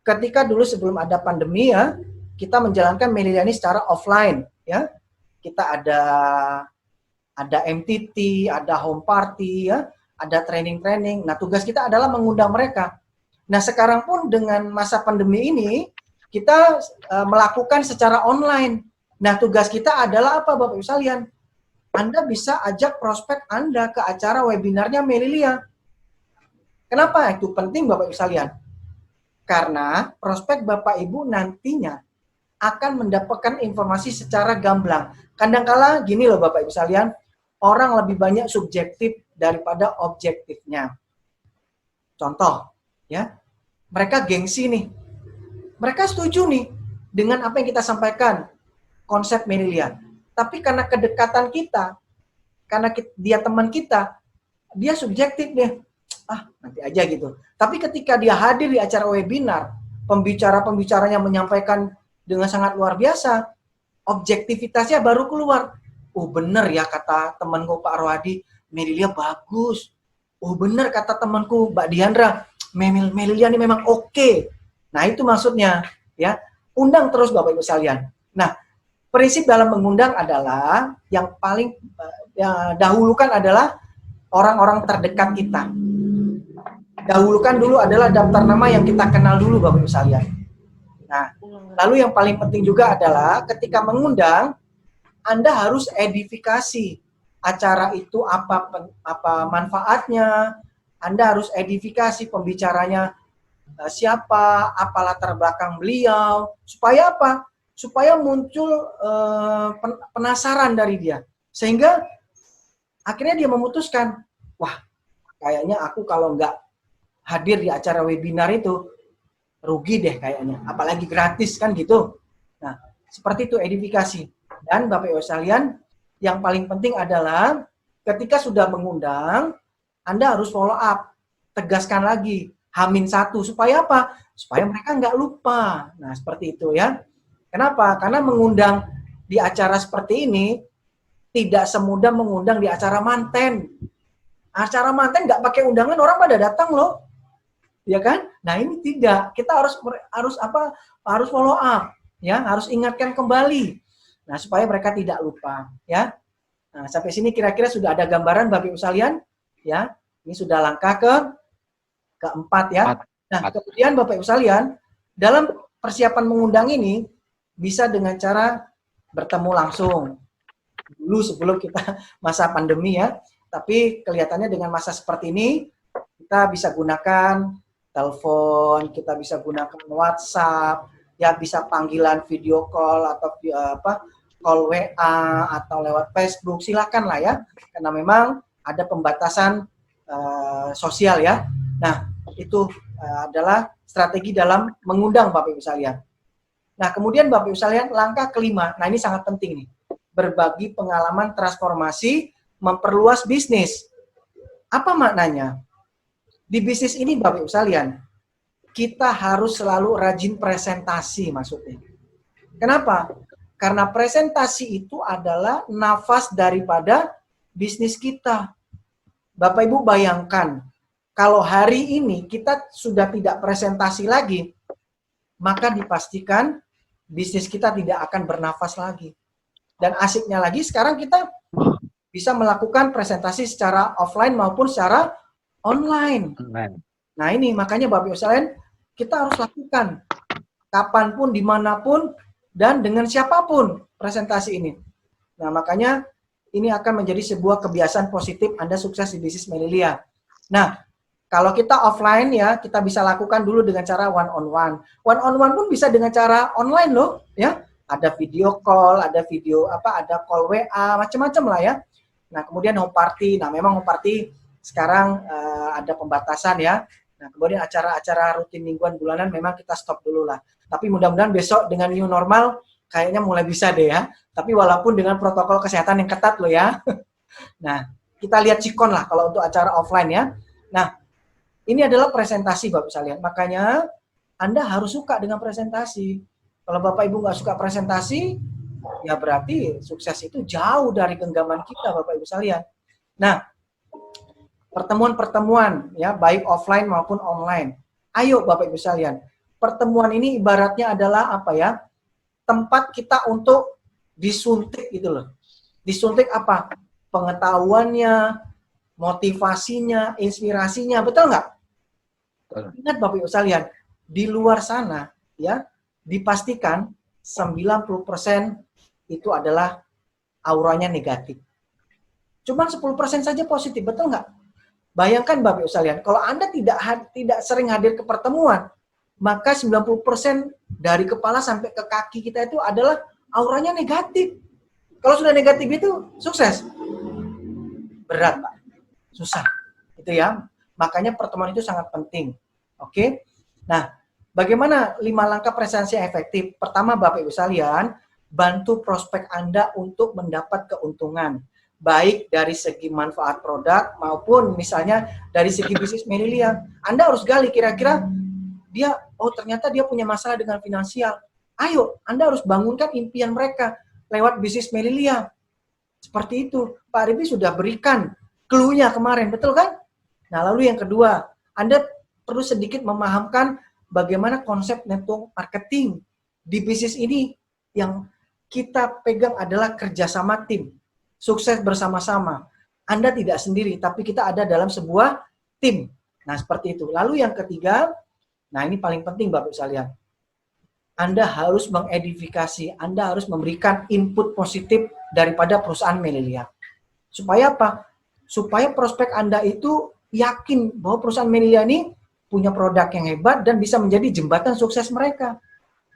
ketika dulu sebelum ada pandemi ya, kita menjalankan Melilia ini secara offline ya. Kita ada MTT, ada home party ya, ada training-training. Nah, tugas kita adalah mengundang mereka. Nah, sekarang pun dengan masa pandemi ini kita melakukan secara online. Nah, tugas kita adalah apa Bapak Ibu sekalian? Anda bisa ajak prospek Anda ke acara webinarnya Melilia. Kenapa itu penting Bapak Ibu sekalian? Karena prospek Bapak Ibu nantinya akan mendapatkan informasi secara gamblang. Kadang-kala gini loh Bapak Ibu sekalian, orang lebih banyak subjektif daripada objektifnya. Contoh, ya, mereka gengsi nih. Mereka setuju nih dengan apa yang kita sampaikan, konsep Melilia. Tapi karena kedekatan kita, karena dia teman kita, dia subjektif deh. nanti aja gitu. Tapi ketika dia hadir di acara webinar, pembicara-pembicaranya menyampaikan dengan sangat luar biasa, objektivitasnya baru keluar. Oh bener ya kata temanku Pak Rohadi, Melilia bagus. Oh bener kata temanku Mbak Diandra, Melilia ini memang oke. Nah itu maksudnya ya, undang terus Bapak Ibu sekalian. Nah prinsip dalam mengundang adalah yang paling dahulukan adalah orang-orang terdekat kita. Dahulukan dulu adalah daftar nama yang kita kenal dulu Bapak Ibu sekalian. Nah, lalu yang paling penting juga adalah ketika mengundang, Anda harus edifikasi acara itu apa manfaatnya. Anda harus edifikasi pembicaranya siapa, apa latar belakang beliau, supaya apa? Supaya muncul penasaran dari dia. Sehingga akhirnya dia memutuskan, wah kayaknya aku kalau nggak hadir di acara webinar itu, rugi deh kayaknya. Apalagi gratis kan gitu. Nah, seperti itu edifikasi. Dan Bapak Ibu sekalian, yang paling penting adalah ketika sudah mengundang, Anda harus follow up. Tegaskan lagi, H-1. Supaya apa? Supaya mereka nggak lupa. Nah, seperti itu ya. Kenapa? Karena mengundang di acara seperti ini, tidak semudah mengundang di acara manten. Acara manten nggak pakai undangan, orang pada datang loh. Ya kan? Nah ini tidak, kita harus follow up, ya, harus ingatkan kembali, nah supaya mereka tidak lupa, ya. Nah sampai sini kira-kira sudah ada gambaran Bapak Ibu sekalian, ya. Ini sudah langkah keempat, ya. Nah kemudian Bapak Ibu sekalian, dalam persiapan mengundang ini bisa dengan cara bertemu langsung dulu sebelum kita masa pandemi ya. Tapi kelihatannya dengan masa seperti ini kita bisa gunakan telepon, kita bisa gunakan WhatsApp, ya bisa panggilan video call atau call WA atau lewat Facebook, silakan lah ya, karena memang ada pembatasan sosial ya. Nah itu adalah strategi dalam mengundang Bapak Ibu sekalian. Nah kemudian Bapak Ibu sekalian langkah kelima, nah ini sangat penting nih, berbagi pengalaman transformasi, memperluas bisnis. Apa maknanya? Di bisnis ini Bapak Ibu sekalian, kita harus selalu rajin presentasi maksudnya. Kenapa? Karena presentasi itu adalah nafas daripada bisnis kita. Bapak Ibu bayangkan, kalau hari ini kita sudah tidak presentasi lagi, maka dipastikan bisnis kita tidak akan bernafas lagi. Dan asiknya lagi sekarang kita bisa melakukan presentasi secara offline maupun secara online. Nah ini makanya Bapak Ibu sekalian, kita harus lakukan kapanpun, dimanapun, dan dengan siapapun presentasi ini. Nah makanya ini akan menjadi sebuah kebiasaan positif Anda sukses di bisnis Melilia. Nah kalau kita offline ya, kita bisa lakukan dulu dengan cara one on one. One on one pun bisa dengan cara online loh, ya. Ada video call, ada ada call WA, macam-macam lah ya. Nah kemudian home party. Nah memang home party sekarang ada pembatasan ya. Nah, kemudian acara-acara rutin mingguan bulanan memang kita stop dulu lah. Tapi mudah-mudahan besok dengan new normal kayaknya mulai bisa deh ya. Tapi walaupun dengan protokol kesehatan yang ketat loh ya. Nah, kita lihat sikon lah kalau untuk acara offline ya. Nah, ini adalah presentasi Bapak sekalian. Makanya Anda harus suka dengan presentasi. Kalau Bapak Ibu nggak suka presentasi, ya berarti sukses itu jauh dari genggaman kita Bapak Ibu sekalian. Nah, pertemuan-pertemuan ya baik offline maupun online. Ayo Bapak Ibu sekalian, pertemuan ini ibaratnya adalah apa ya? Tempat kita untuk disuntik gitu loh. Disuntik apa? Pengetahuannya, motivasinya, inspirasinya, betul nggak? Ingat Bapak Ibu sekalian, di luar sana ya dipastikan 90% itu adalah auranya negatif. Cuman 10% saja positif, betul nggak? Bayangkan Bapak Ibu sekalian, kalau Anda tidak sering hadir ke pertemuan, maka 90% dari kepala sampai ke kaki kita itu adalah auranya negatif. Kalau sudah negatif itu sukses? Berat, Pak. Susah. Itu ya. Makanya pertemuan itu sangat penting. Oke? Nah, bagaimana 5 langkah presentasi yang efektif? Pertama Bapak Ibu sekalian, bantu prospek Anda untuk mendapat keuntungan. baik dari segi manfaat produk maupun misalnya dari segi bisnis Melilia. Anda harus gali kira-kira dia, oh ternyata dia punya masalah dengan finansial. Ayo, Anda harus bangunkan impian mereka lewat bisnis Melilia. Seperti itu. Pak Ribi sudah berikan clue-nya kemarin, betul kan? Nah, lalu yang kedua, Anda perlu sedikit memahamkan bagaimana konsep network marketing di bisnis ini. Yang kita pegang adalah kerjasama tim. Sukses bersama-sama. Anda tidak sendiri, tapi kita ada dalam sebuah tim. Nah, seperti itu. Lalu yang ketiga, nah ini paling penting Bapak sekalian. Anda harus mengedifikasi, Anda harus memberikan input positif daripada perusahaan Melilia. Supaya apa? Supaya prospek Anda itu yakin bahwa perusahaan Melilia ini punya produk yang hebat dan bisa menjadi jembatan sukses mereka.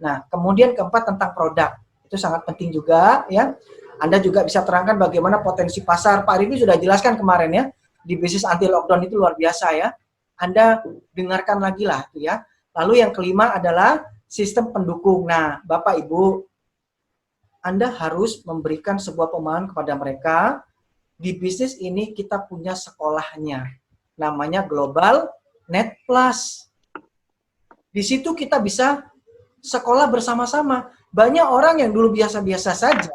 Nah, kemudian keempat tentang produk. Itu sangat penting juga ya. Anda juga bisa terangkan bagaimana potensi pasar. Pak Rivi sudah jelaskan kemarin ya, di bisnis anti lockdown itu luar biasa ya. Anda dengarkan lagi lah itu ya. Lalu yang kelima adalah sistem pendukung. Nah, Bapak Ibu, Anda harus memberikan sebuah pemahaman kepada mereka. Di bisnis ini kita punya sekolahnya. Namanya Global Net Plus. Di situ kita bisa sekolah bersama-sama. Banyak orang yang dulu biasa-biasa saja,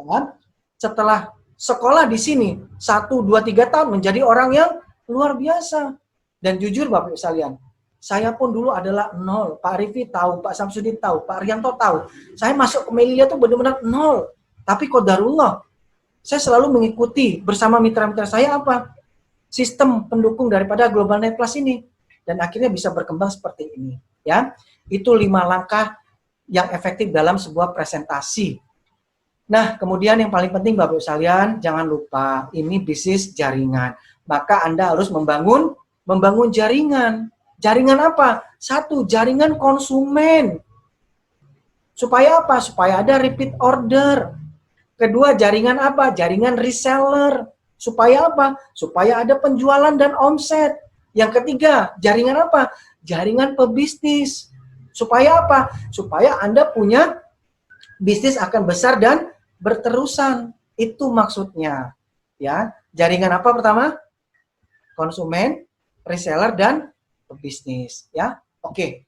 setelah sekolah di sini 1, 2, 3 tahun menjadi orang yang luar biasa. Dan jujur Bapak Ibu sekalian, saya pun dulu adalah 0. Pak Rivi tahu, Pak Samsudin tahu, Pak Rianto tahu. Saya masuk ke Melilia tuh benar-benar 0. Tapi qadarullah, saya selalu mengikuti bersama mitra-mitra saya apa? Sistem pendukung daripada Global Net Plus ini. Dan akhirnya bisa berkembang seperti ini. Ya, itu 5 langkah yang efektif dalam sebuah presentasi. Nah, kemudian yang paling penting Bapak Ibu sekalian, jangan lupa ini bisnis jaringan. Maka Anda harus membangun jaringan. Jaringan apa? 1, jaringan konsumen. Supaya apa? Supaya ada repeat order. Kedua, jaringan apa? Jaringan reseller. Supaya apa? Supaya ada penjualan dan omset. Yang ketiga, jaringan apa? Jaringan pebisnis. Supaya apa? Supaya Anda punya bisnis akan besar dan berterusan. Itu maksudnya. Ya, jaringan apa pertama? Konsumen, reseller, dan pebisnis. Ya, oke.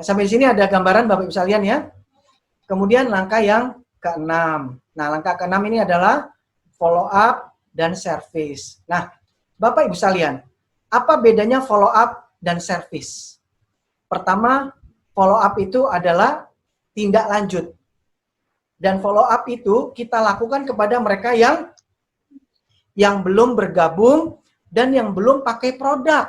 Sampai di sini ada gambaran Bapak Ibu sekalian ya. Kemudian langkah yang ke-6. Nah, langkah ke-6 ini adalah follow up dan service. Nah, Bapak Ibu sekalian, apa bedanya follow up dan service? Pertama, follow up itu adalah tindak lanjut. Dan follow up itu kita lakukan kepada mereka yang belum bergabung dan yang belum pakai produk.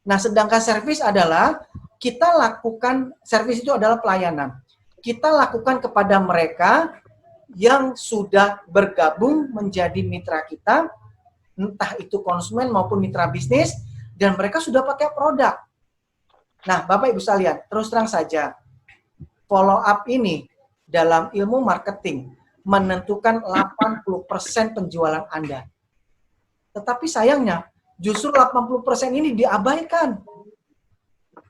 Nah, sedangkan service adalah kita lakukan, service itu adalah pelayanan. Kita lakukan kepada mereka yang sudah bergabung menjadi mitra kita, entah itu konsumen maupun mitra bisnis, dan mereka sudah pakai produk. Nah, Bapak Ibu sekalian, terus terang saja, follow up ini dalam ilmu marketing menentukan 80% penjualan Anda. Tetapi sayangnya, justru 80% ini diabaikan.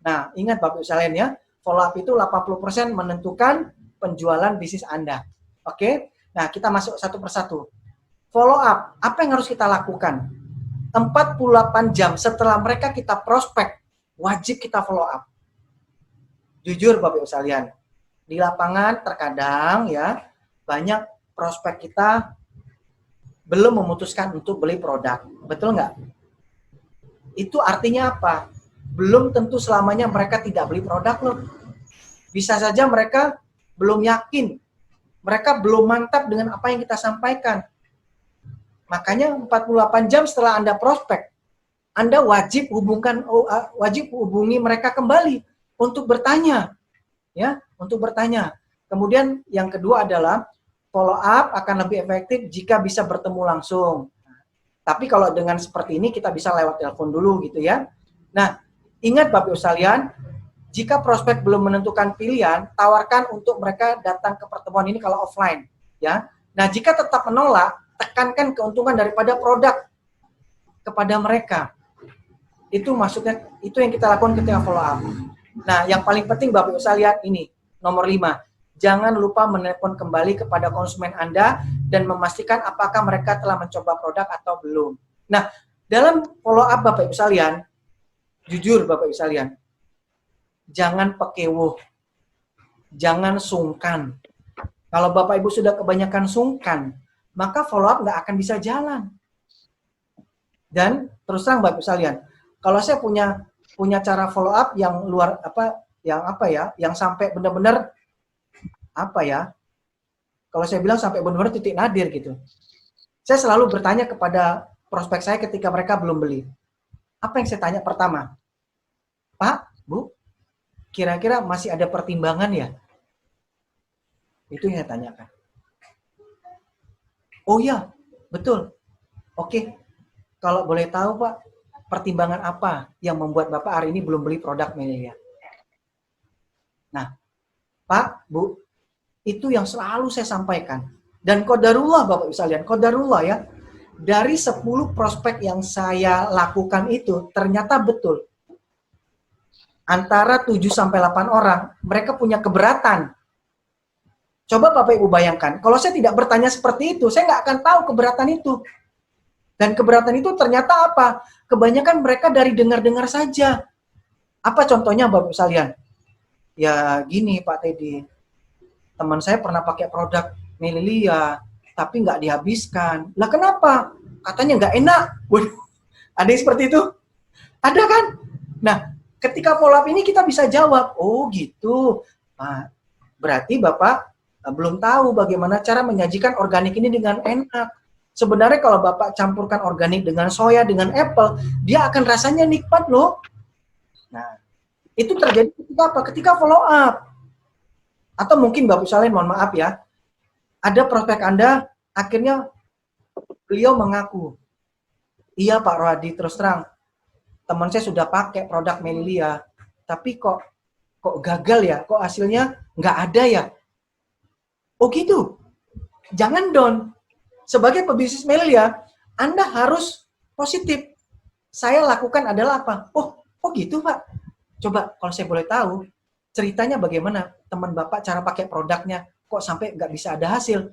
Nah, ingat Bapak Ibu sekalian ya, follow up itu 80% menentukan penjualan bisnis Anda. Oke? Nah, kita masuk satu persatu. Follow up, apa yang harus kita lakukan? 48 jam setelah mereka kita prospek, wajib kita follow up. Jujur Bapak Ibu sekalian, di lapangan terkadang ya banyak prospek kita belum memutuskan untuk beli produk. Betul nggak? Itu artinya apa? Belum tentu selamanya mereka tidak beli produk loh. Bisa saja mereka belum yakin. Mereka belum mantap dengan apa yang kita sampaikan. Makanya 48 jam setelah Anda prospek, Anda wajib hubungi mereka kembali untuk bertanya. Ya, untuk bertanya. Kemudian yang kedua adalah follow up akan lebih efektif jika bisa bertemu langsung. Tapi kalau dengan seperti ini kita bisa lewat telepon dulu gitu ya. Nah, ingat Bapak Ibu sekalian, jika prospek belum menentukan pilihan, tawarkan untuk mereka datang ke pertemuan ini kalau offline, ya. Nah, jika tetap menolak, tekankan keuntungan daripada produk kepada mereka. Itu maksudnya, itu yang kita lakukan ketika follow up. Nah, yang paling penting Bapak Ibu sekalian ini, nomor 5. Jangan lupa menelpon kembali kepada konsumen Anda dan memastikan apakah mereka telah mencoba produk atau belum. Nah, dalam follow up Bapak Ibu sekalian, jujur Bapak Ibu sekalian, jangan pekewuh, jangan sungkan. Kalau Bapak Ibu sudah kebanyakan sungkan, maka follow up nggak akan bisa jalan. Dan terus terang Bapak Ibu sekalian, kalau saya punya cara follow up yang luar yang sampai benar-benar kalau saya bilang sampai benar-benar titik nadir gitu. Saya selalu bertanya kepada prospek saya ketika mereka belum beli. Apa yang saya tanya pertama? Pak, Bu, kira-kira masih ada pertimbangan ya? Itu yang saya tanyakan. Oh ya, betul. Oke, kalau boleh tahu Pak, pertimbangan apa yang membuat Bapak hari ini belum beli produk Melilia? Nah, Pak, Bu, itu yang selalu saya sampaikan. Dan qadarullah Bapak Ibu sekalian, qadarullah ya, dari 10 prospek yang saya lakukan itu, ternyata betul. Antara 7-8 orang, mereka punya keberatan. Coba Bapak Ibu bayangkan, kalau saya tidak bertanya seperti itu, saya nggak akan tahu keberatan itu. Dan keberatan itu ternyata apa? Kebanyakan mereka dari dengar-dengar saja. Apa contohnya Bapak Ibu sekalian? Ya gini Pak Teddy, teman saya pernah pakai produk Melilia, tapi nggak dihabiskan. Lah kenapa? Katanya nggak enak. Waduh, ada yang seperti itu? Ada kan? Nah, ketika follow up ini kita bisa jawab, oh gitu. Nah, berarti Bapak belum tahu bagaimana cara menyajikan organik ini dengan enak. Sebenarnya kalau Bapak campurkan organik dengan soya, dengan apple, dia akan rasanya nikmat loh. Nah, itu terjadi ketika apa? Ketika follow up. Atau mungkin Bapak sekalian, mohon maaf ya, ada prospek Anda, akhirnya beliau mengaku, iya Pak Rohadi, terus terang, teman saya sudah pakai produk Melilia, tapi kok gagal ya, kok hasilnya nggak ada ya. Oh gitu, jangan down. Sebagai pebisnis Melilia, Anda harus positif. Saya lakukan adalah apa? Oh gitu Pak. Coba kalau saya boleh tahu, ceritanya bagaimana teman Bapak cara pakai produknya, kok sampai nggak bisa ada hasil?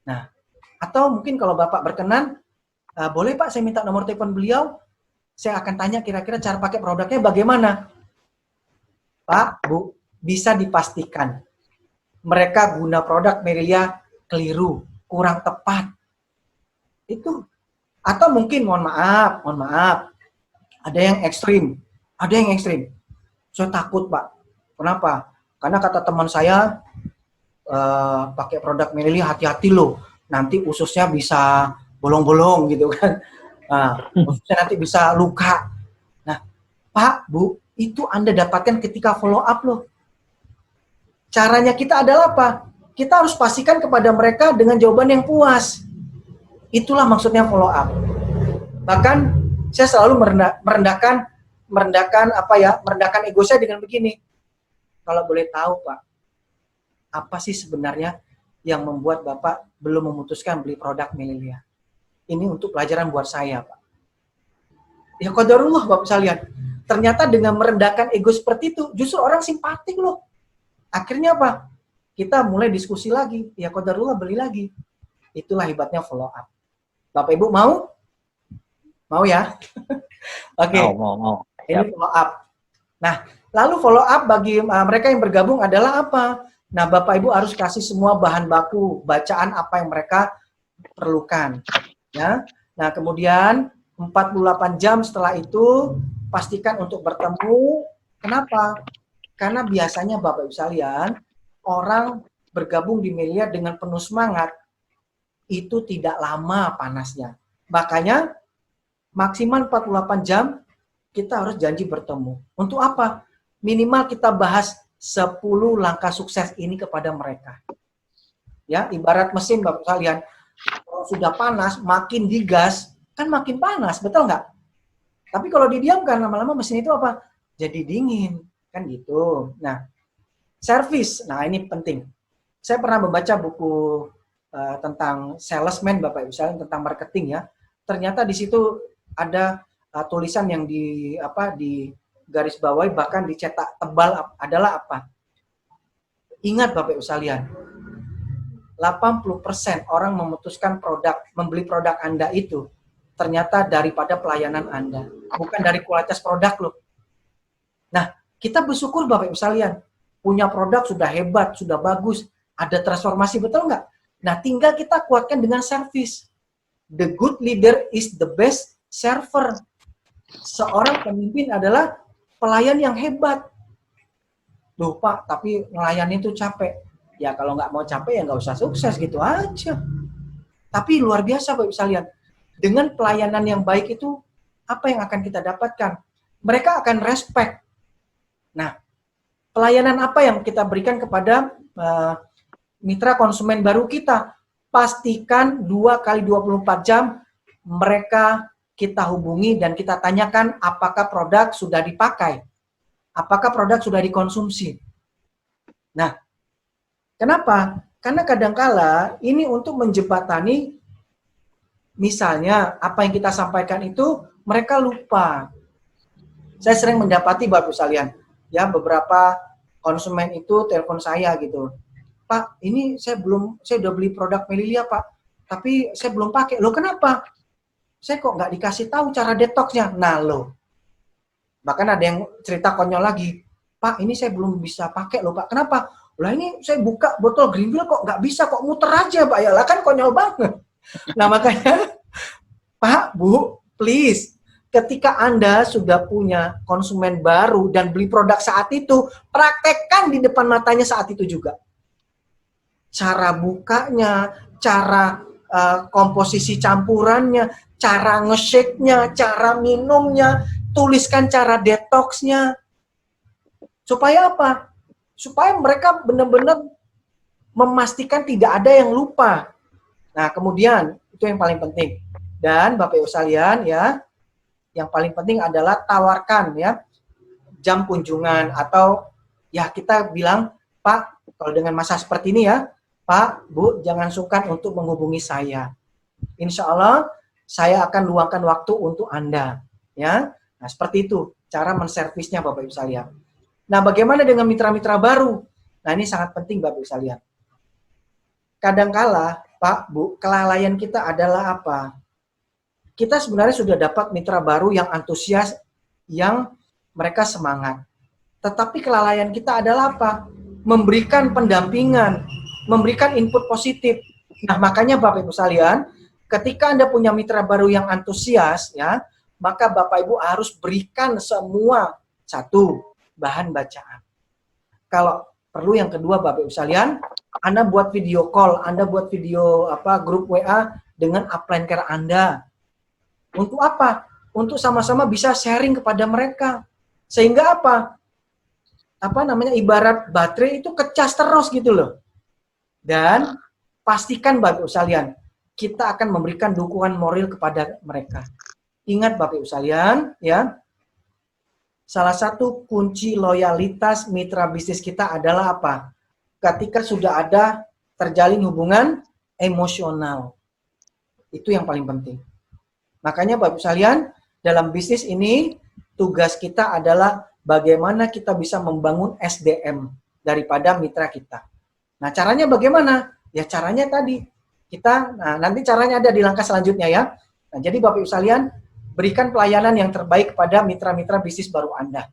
Nah, atau mungkin kalau Bapak berkenan, boleh Pak saya minta nomor telepon beliau, saya akan tanya kira-kira cara pakai produknya bagaimana. Pak, Bu, bisa dipastikan mereka guna produk Melilia keliru, kurang tepat. Itu. Atau mungkin mohon maaf, ada yang ekstrim. Saya takut Pak. Kenapa? Karena kata teman saya, pakai produk Melilia hati-hati loh. Nanti ususnya bisa bolong-bolong gitu kan. Nah, ususnya nanti bisa luka. Nah, Pak, Bu, itu Anda dapatkan ketika follow up loh. Caranya kita adalah apa? Kita harus pastikan kepada mereka dengan jawaban yang puas. Itulah maksudnya follow up. Bahkan saya selalu merendahkan ego saya dengan begini. Kalau boleh tahu Pak, apa sih sebenarnya yang membuat Bapak belum memutuskan beli produk Melilia? Ini untuk pelajaran buat saya Pak. Ya qadarullah Bapak sekalian. Ternyata dengan merendahkan ego seperti itu, justru orang simpatik loh. Akhirnya apa? Kita mulai diskusi lagi. Ya qadarullah beli lagi. Itulah hebatnya follow up. Bapak Ibu mau? Mau ya? Oke. Mau. Ini follow up. Nah, lalu follow up bagi mereka yang bergabung adalah apa? Nah, Bapak Ibu harus kasih semua bahan baku, bacaan apa yang mereka perlukan. Ya. Nah, kemudian 48 jam setelah itu pastikan untuk bertemu. Kenapa? Karena biasanya Bapak Ibu sekalian, orang bergabung di Melilia dengan penuh semangat itu tidak lama panasnya. Makanya maksimal 48 jam kita harus janji bertemu. Untuk apa? Minimal kita bahas 10 langkah sukses ini kepada mereka. Ya, ibarat mesin Bapak sekalian, kalau sudah panas, makin digas, kan makin panas, betul nggak? Tapi kalau didiamkan lama-lama mesin itu apa? Jadi dingin, kan gitu. Nah, service, nah ini penting. Saya pernah membaca buku tentang salesman Bapak Ibu sekalian, tentang marketing ya. Ternyata di situ ada tulisan yang di garis bawahi, bahkan dicetak tebal adalah apa? Ingat Bapak Ibu sekalian, 80% orang memutuskan membeli produk Anda itu ternyata daripada pelayanan Anda, bukan dari kualitas produk loh. Nah, kita bersyukur Bapak Ibu sekalian, punya produk sudah hebat, sudah bagus, ada transformasi, betul nggak? Nah, tinggal kita kuatkan dengan servis. The good leader is the best server. Seorang pemimpin adalah pelayan yang hebat. Loh Pak, tapi melayani itu capek. Ya kalau nggak mau capek ya nggak usah sukses, gitu aja. Tapi luar biasa Bapak Ibu sekalian. Dengan pelayanan yang baik itu, apa yang akan kita dapatkan? Mereka akan respect. Nah, pelayanan apa yang kita berikan kepada mitra konsumen baru kita? Pastikan 2 kali 24 jam mereka kita hubungi dan kita tanyakan apakah produk sudah dipakai, apakah produk sudah dikonsumsi. Nah, kenapa? Karena kadangkala ini untuk menjembatani, misalnya apa yang kita sampaikan itu mereka lupa. Saya sering mendapati Bapak sekalian, ya beberapa konsumen itu telepon saya gitu. Pak, ini saya udah beli produk Melilia Pak, tapi saya belum pakai. Loh kenapa? Saya kok nggak dikasih tahu cara detoxnya. Nah loh, bahkan ada yang cerita konyol lagi. Pak, ini saya belum bisa pakai loh Pak. Kenapa? Lah ini saya buka botol Greenville kok nggak bisa, kok muter aja Pak. Ya lah kan konyol banget. Nah makanya, Pak, Bu, please, ketika Anda sudah punya konsumen baru dan beli produk saat itu, praktekkan di depan matanya saat itu juga. Cara bukanya, cara komposisi campurannya, cara nge-shake-nya, cara minumnya, tuliskan cara detox-nya. Supaya apa? Supaya mereka benar-benar memastikan tidak ada yang lupa. Nah, kemudian itu yang paling penting. Dan Bapak Ibu sekalian ya, yang paling penting adalah tawarkan ya jam kunjungan atau ya kita bilang, Pak, kalau dengan masa seperti ini ya, Pak, Bu, jangan sungkan untuk menghubungi saya. Insya Allah saya akan luangkan waktu untuk Anda. Ya, nah seperti itu cara menservisnya Bapak Ibu sekalian. Nah, bagaimana dengan mitra-mitra baru? Nah, ini sangat penting Bapak Ibu sekalian. Kadangkala, Pak, Bu, kelalaian kita adalah apa? Kita sebenarnya sudah dapat mitra baru yang antusias, yang mereka semangat. Tetapi kelalaian kita adalah apa? Memberikan pendampingan, memberikan input positif. Nah, makanya Bapak Ibu sekalian, ketika Anda punya mitra baru yang antusias, ya, maka Bapak Ibu harus berikan semua satu bahan bacaan. Kalau perlu yang kedua Bapak Ibu sekalian, Anda buat video call, Anda buat video grup WA dengan upline care Anda. Untuk apa? Untuk sama-sama bisa sharing kepada mereka. Sehingga apa? Ibarat baterai itu kecas terus gitu loh. Dan pastikan Bapak Ibu sekalian, kita akan memberikan dukungan moral kepada mereka. Ingat Bapak Ibu sekalian, ya. Salah satu kunci loyalitas mitra bisnis kita adalah apa? Ketika sudah ada terjalin hubungan emosional. Itu yang paling penting. Makanya Bapak Ibu sekalian, dalam bisnis ini tugas kita adalah bagaimana kita bisa membangun SDM daripada mitra kita. Nah, caranya bagaimana? Ya caranya tadi. Nanti caranya ada di langkah selanjutnya ya. Nah, jadi Bapak Ibu sekalian, berikan pelayanan yang terbaik kepada mitra-mitra bisnis baru Anda.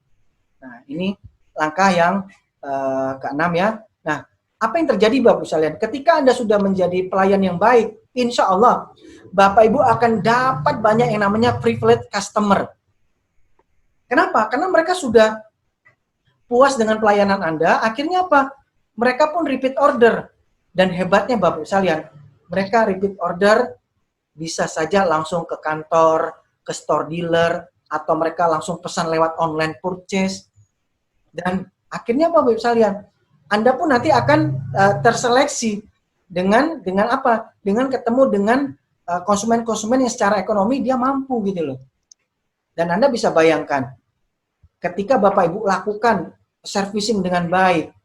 Nah, ini langkah yang ke-6 ya. Nah, apa yang terjadi Bapak Ibu sekalian? Ketika Anda sudah menjadi pelayan yang baik, insya Allah Bapak Ibu akan dapat banyak yang namanya privilege customer. Kenapa? Karena mereka sudah puas dengan pelayanan Anda, akhirnya apa? Mereka pun repeat order. Dan hebatnya Bapak Ibu sekalian, mereka repeat order bisa saja langsung ke kantor, ke store dealer, atau mereka langsung pesan lewat online purchase. Dan akhirnya Bapak Ibu sekalian, Anda pun nanti akan terseleksi dengan apa? Dengan ketemu dengan konsumen-konsumen yang secara ekonomi dia mampu gitu loh. Dan Anda bisa bayangkan, ketika Bapak Ibu lakukan servicing dengan baik,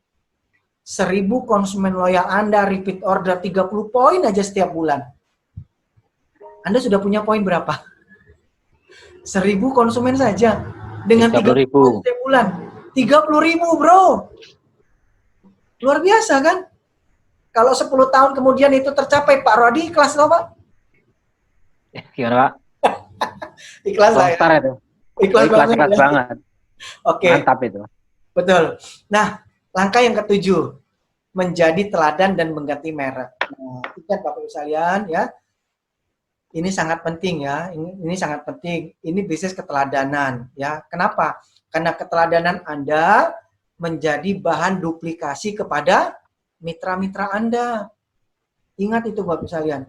1.000 konsumen loyal Anda repeat order 30 poin aja setiap bulan. Anda sudah punya poin berapa? 1.000 konsumen saja dengan 30 poin setiap bulan. 30.000 bro. Luar biasa kan? Kalau 10 tahun kemudian itu tercapai, Pak Rodi ikhlas loh, Pak? Gimana Pak? Ikhlas lah ya. Rockstar itu. Ikhlas Ikhlas banget ya. banget. Oke, Mantap itu. betul. Nah, langkah yang ketujuh, menjadi teladan dan mengganti merek. Nah, ingat Bapak Ibu sekalian ya, ini sangat penting ya. Ini sangat penting. Ini bisnis keteladanan ya. Kenapa? Karena keteladanan Anda menjadi bahan duplikasi kepada mitra-mitra Anda. Ingat itu Bapak sekalian.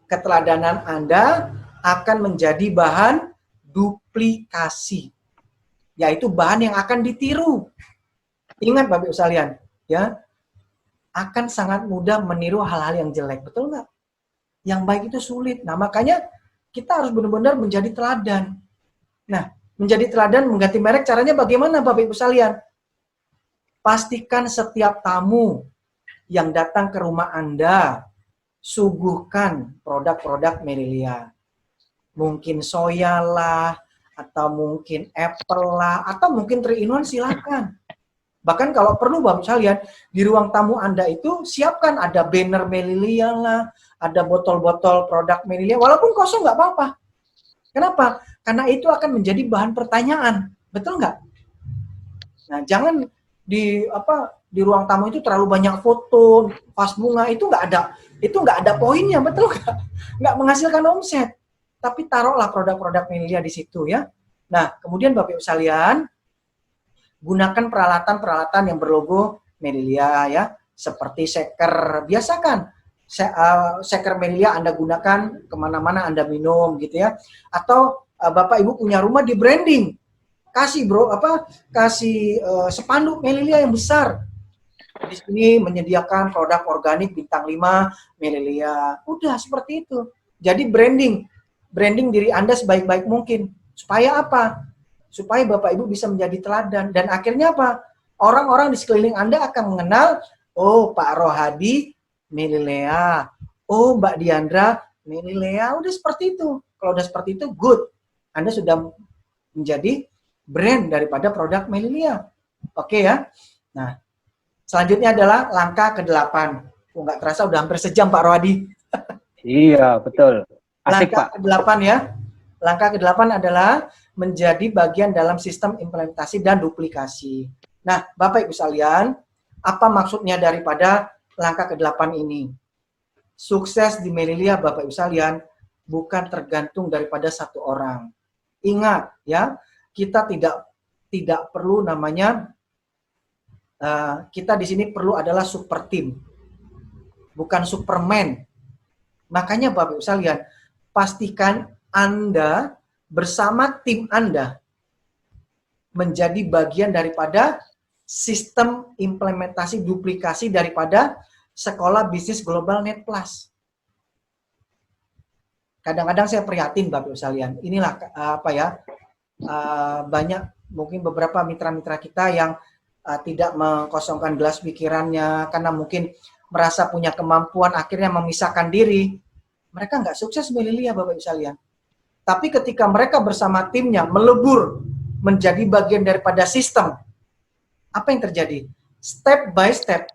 Keteladanan Anda akan menjadi bahan duplikasi. Yaitu bahan yang akan ditiru. Ingat Bapak sekalian, ya. Akan sangat mudah meniru hal-hal yang jelek, betul nggak? Yang baik itu sulit. Nah, makanya kita harus benar-benar menjadi teladan. Nah, menjadi teladan mengganti merek caranya bagaimana Bapak Ibu sekalian? Pastikan setiap tamu yang datang ke rumah Anda suguhkan produk-produk Melilia. Mungkin soya lah, atau mungkin apple lah, atau mungkin 3-in-1 silakan. Bahkan kalau perlu Bapak sekalian, di ruang tamu Anda itu siapkan ada banner Melilia lah, ada botol-botol produk Melilia, walaupun kosong nggak apa-apa. Kenapa? Karena itu akan menjadi bahan pertanyaan, betul nggak? Nah, jangan di ruang tamu itu terlalu banyak foto, vas bunga, itu nggak ada poinnya, betul nggak menghasilkan omset. Tapi taruhlah produk-produk Melilia di situ ya. Nah, kemudian Bapak Ibu sekalian, gunakan peralatan-peralatan yang berlogo Melilia ya, seperti shaker. Biasakan shaker Melilia Anda gunakan kemana-mana Anda minum gitu ya. Atau Bapak Ibu punya rumah di branding. Kasih spanduk Melilia yang besar. Di sini menyediakan produk organik bintang 5 Melilia. Udah seperti itu. Jadi branding diri Anda sebaik-baik mungkin. Supaya apa? Supaya Bapak Ibu bisa menjadi teladan. Dan akhirnya apa? Orang-orang di sekeliling Anda akan mengenal, oh Pak Rohadi Melilia, oh Mbak Diandra Melilia. Udah seperti itu. Kalau udah seperti itu, good. Anda sudah menjadi brand daripada produk Melilia. Oke ya. Nah, selanjutnya adalah langkah ke-8. Nggak terasa udah hampir sejam Pak Rohadi. Iya, betul. Asik Langkah Pak. ke-8 ya. Langkah ke-8 adalah menjadi bagian dalam sistem implementasi dan duplikasi. Nah, Bapak Ibu sekalian, apa maksudnya daripada langkah ke-8 ini? Sukses di Melilia Bapak Ibu sekalian bukan tergantung daripada satu orang. Ingat ya, kita tidak perlu namanya kita di sini perlu adalah super team, bukan Superman. Makanya Bapak Ibu sekalian, pastikan Anda bersama tim Anda menjadi bagian daripada sistem implementasi duplikasi daripada Sekolah Bisnis Global Net Plus. Kadang-kadang saya prihatin Bapak Ibu sekalian. Inilah banyak mungkin beberapa mitra-mitra kita yang tidak mengkosongkan gelas pikirannya karena mungkin merasa punya kemampuan akhirnya memisahkan diri. Mereka nggak sukses Melilia Bapak Ibu sekalian. Tapi ketika mereka bersama timnya melebur menjadi bagian daripada sistem, apa yang terjadi? Step by step,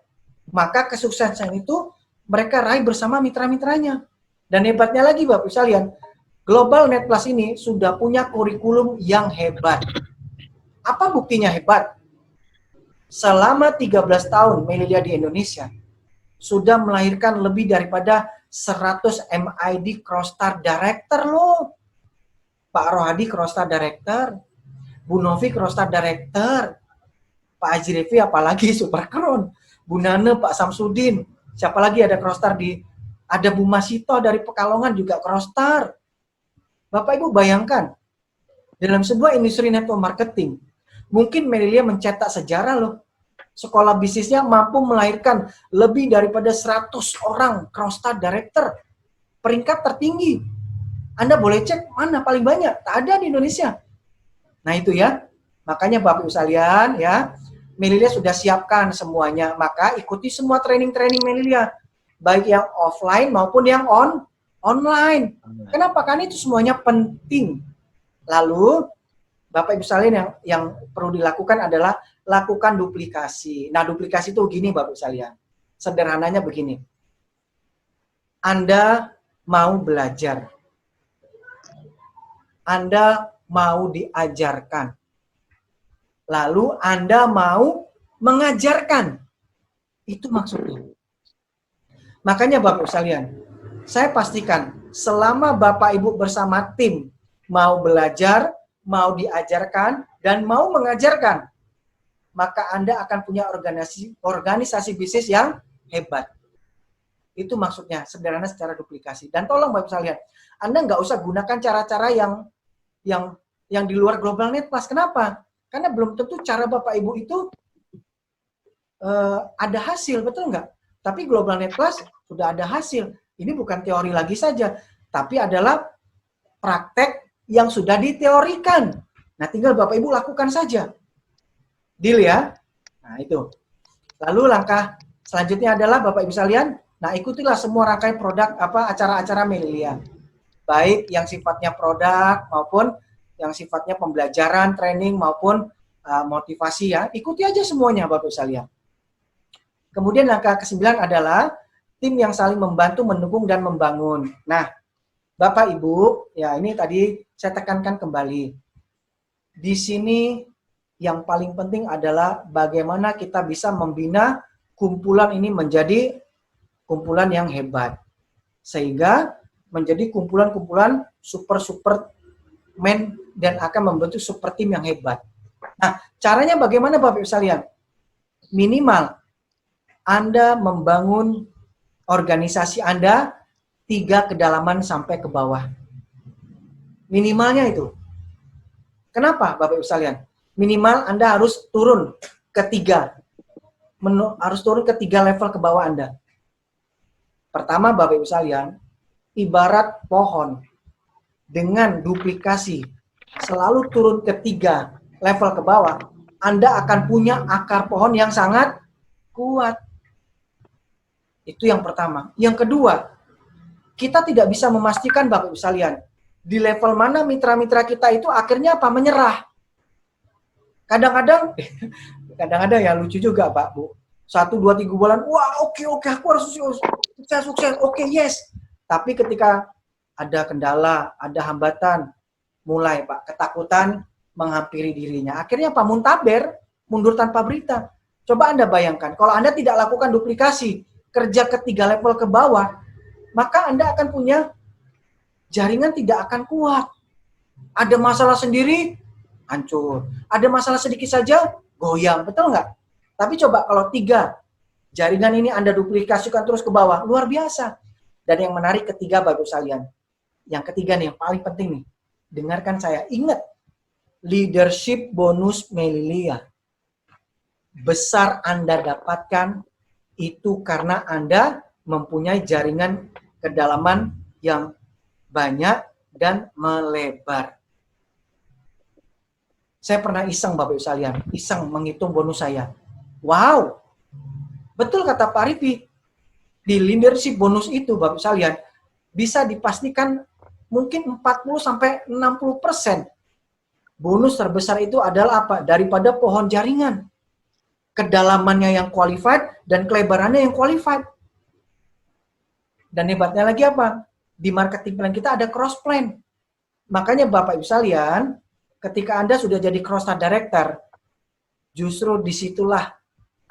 maka kesuksesan itu mereka raih bersama mitra-mitranya. Dan hebatnya lagi Bapak Ibu sekalian, Global Net Plus ini sudah punya kurikulum yang hebat. Apa buktinya hebat? Selama 13 tahun Melilia di Indonesia, sudah melahirkan lebih daripada 100 MID Crosstar Director loh. Pak Rohadi Crosstar Director, Bu Novi Crosstar Director, Pak Haji Revi apalagi Super Crown, Bu Nane, Pak Samsudin, siapa lagi ada Crosstar ada Bu Masito dari Pekalongan juga Crosstar. Bapak Ibu bayangkan, dalam sebuah industri network marketing, mungkin Melilia mencetak sejarah loh. Sekolah bisnisnya mampu melahirkan lebih daripada 100 orang Crosstar Director. Peringkat tertinggi. Anda boleh cek mana paling banyak. Tak ada di Indonesia. Nah itu ya. Makanya Bapak Ibu sekalian ya, Melilia sudah siapkan semuanya. Maka ikuti semua training-training Melilia. Baik yang offline maupun yang online. Kenapa? Karena itu semuanya penting. Lalu Bapak Ibu sekalian yang perlu dilakukan adalah lakukan duplikasi. Nah, duplikasi itu gini Bapak Ibu sekalian. Sederhananya begini. Anda mau belajar. Anda mau diajarkan. Lalu Anda mau mengajarkan. Itu maksudnya. Makanya Bapak Ibu sekalian, saya pastikan selama Bapak Ibu bersama tim mau belajar, mau diajarkan, dan mau mengajarkan, maka Anda akan punya organisasi bisnis yang hebat. Itu maksudnya, sederhana secara duplikasi. Dan tolong Bapak Ibu sekalian, Anda nggak usah gunakan cara-cara yang di luar Global Net Plus. Kenapa? Karena belum tentu cara Bapak Ibu itu ada hasil, betul nggak? Tapi Global Net Plus sudah ada hasil. Ini bukan teori lagi saja, tapi adalah praktek yang sudah diteorikan. Nah, tinggal Bapak Ibu lakukan saja. Deal ya? Nah, itu. Lalu langkah selanjutnya adalah Bapak Ibu sekalian, nah ikutilah semua rangkaian produk acara-acara Melilia. Baik yang sifatnya produk maupun yang sifatnya pembelajaran, training maupun motivasi ya. Ikuti aja semuanya Bapak Ibu sekalian. Kemudian langkah ke-9 adalah tim yang saling membantu, mendukung, dan membangun. Nah, Bapak Ibu, ya ini tadi saya tekankan kembali. Di sini yang paling penting adalah bagaimana kita bisa membina kumpulan ini menjadi kumpulan yang hebat. Sehingga menjadi kumpulan-kumpulan super men dan akan membentuk super tim yang hebat. Nah, caranya bagaimana Bapak Ibu sekalian? Minimal Anda membangun organisasi Anda 3 kedalaman sampai ke bawah. Minimalnya itu. Kenapa Bapak Ibu sekalian? Minimal Anda harus turun ke 3. Harus turun ke 3 level ke bawah Anda. Pertama Bapak Ibu sekalian, ibarat pohon dengan duplikasi selalu turun ke 3 level ke bawah, Anda akan punya akar pohon yang sangat kuat. Itu yang pertama. Yang kedua, kita tidak bisa memastikan Bapak Ibu sekalian, di level mana mitra-mitra kita itu akhirnya apa? Menyerah. Kadang-kadang ya lucu juga Pak Bu. 1, 2, 3 bulan, wah oke, aku harus sukses, oke, yes. Tapi ketika ada kendala, ada hambatan, mulai Pak, ketakutan menghampiri dirinya. Akhirnya Pak muntaber, mundur tanpa berita. Coba Anda bayangkan, kalau Anda tidak lakukan duplikasi, kerja ke 3 level ke bawah, maka Anda akan punya jaringan tidak akan kuat. Ada masalah sendiri, hancur. Ada masalah sedikit saja, goyang. Betul nggak? Tapi coba kalau 3 jaringan ini Anda duplikasikan terus ke bawah, luar biasa. Dan yang menarik ketiga Bapak sekalian. Yang ketiga nih, yang paling penting nih. Dengarkan saya. Ingat, leadership bonus Melilia. Besar Anda dapatkan itu karena Anda mempunyai jaringan kedalaman yang banyak dan melebar. Saya pernah iseng Bapak Ibu sekalian, iseng menghitung bonus saya. Wow, betul kata Pak Rifi, di leadership bonus itu Bapak Ibu sekalian, bisa dipastikan mungkin 40-60%. Bonus terbesar itu adalah apa? Daripada pohon jaringan. Kedalamannya yang qualified dan kelebarannya yang qualified. Dan hebatnya lagi apa? Di marketing plan kita ada cross plan. Makanya Bapak Ibu sekalian, ketika Anda sudah jadi cross start director, justru disitulah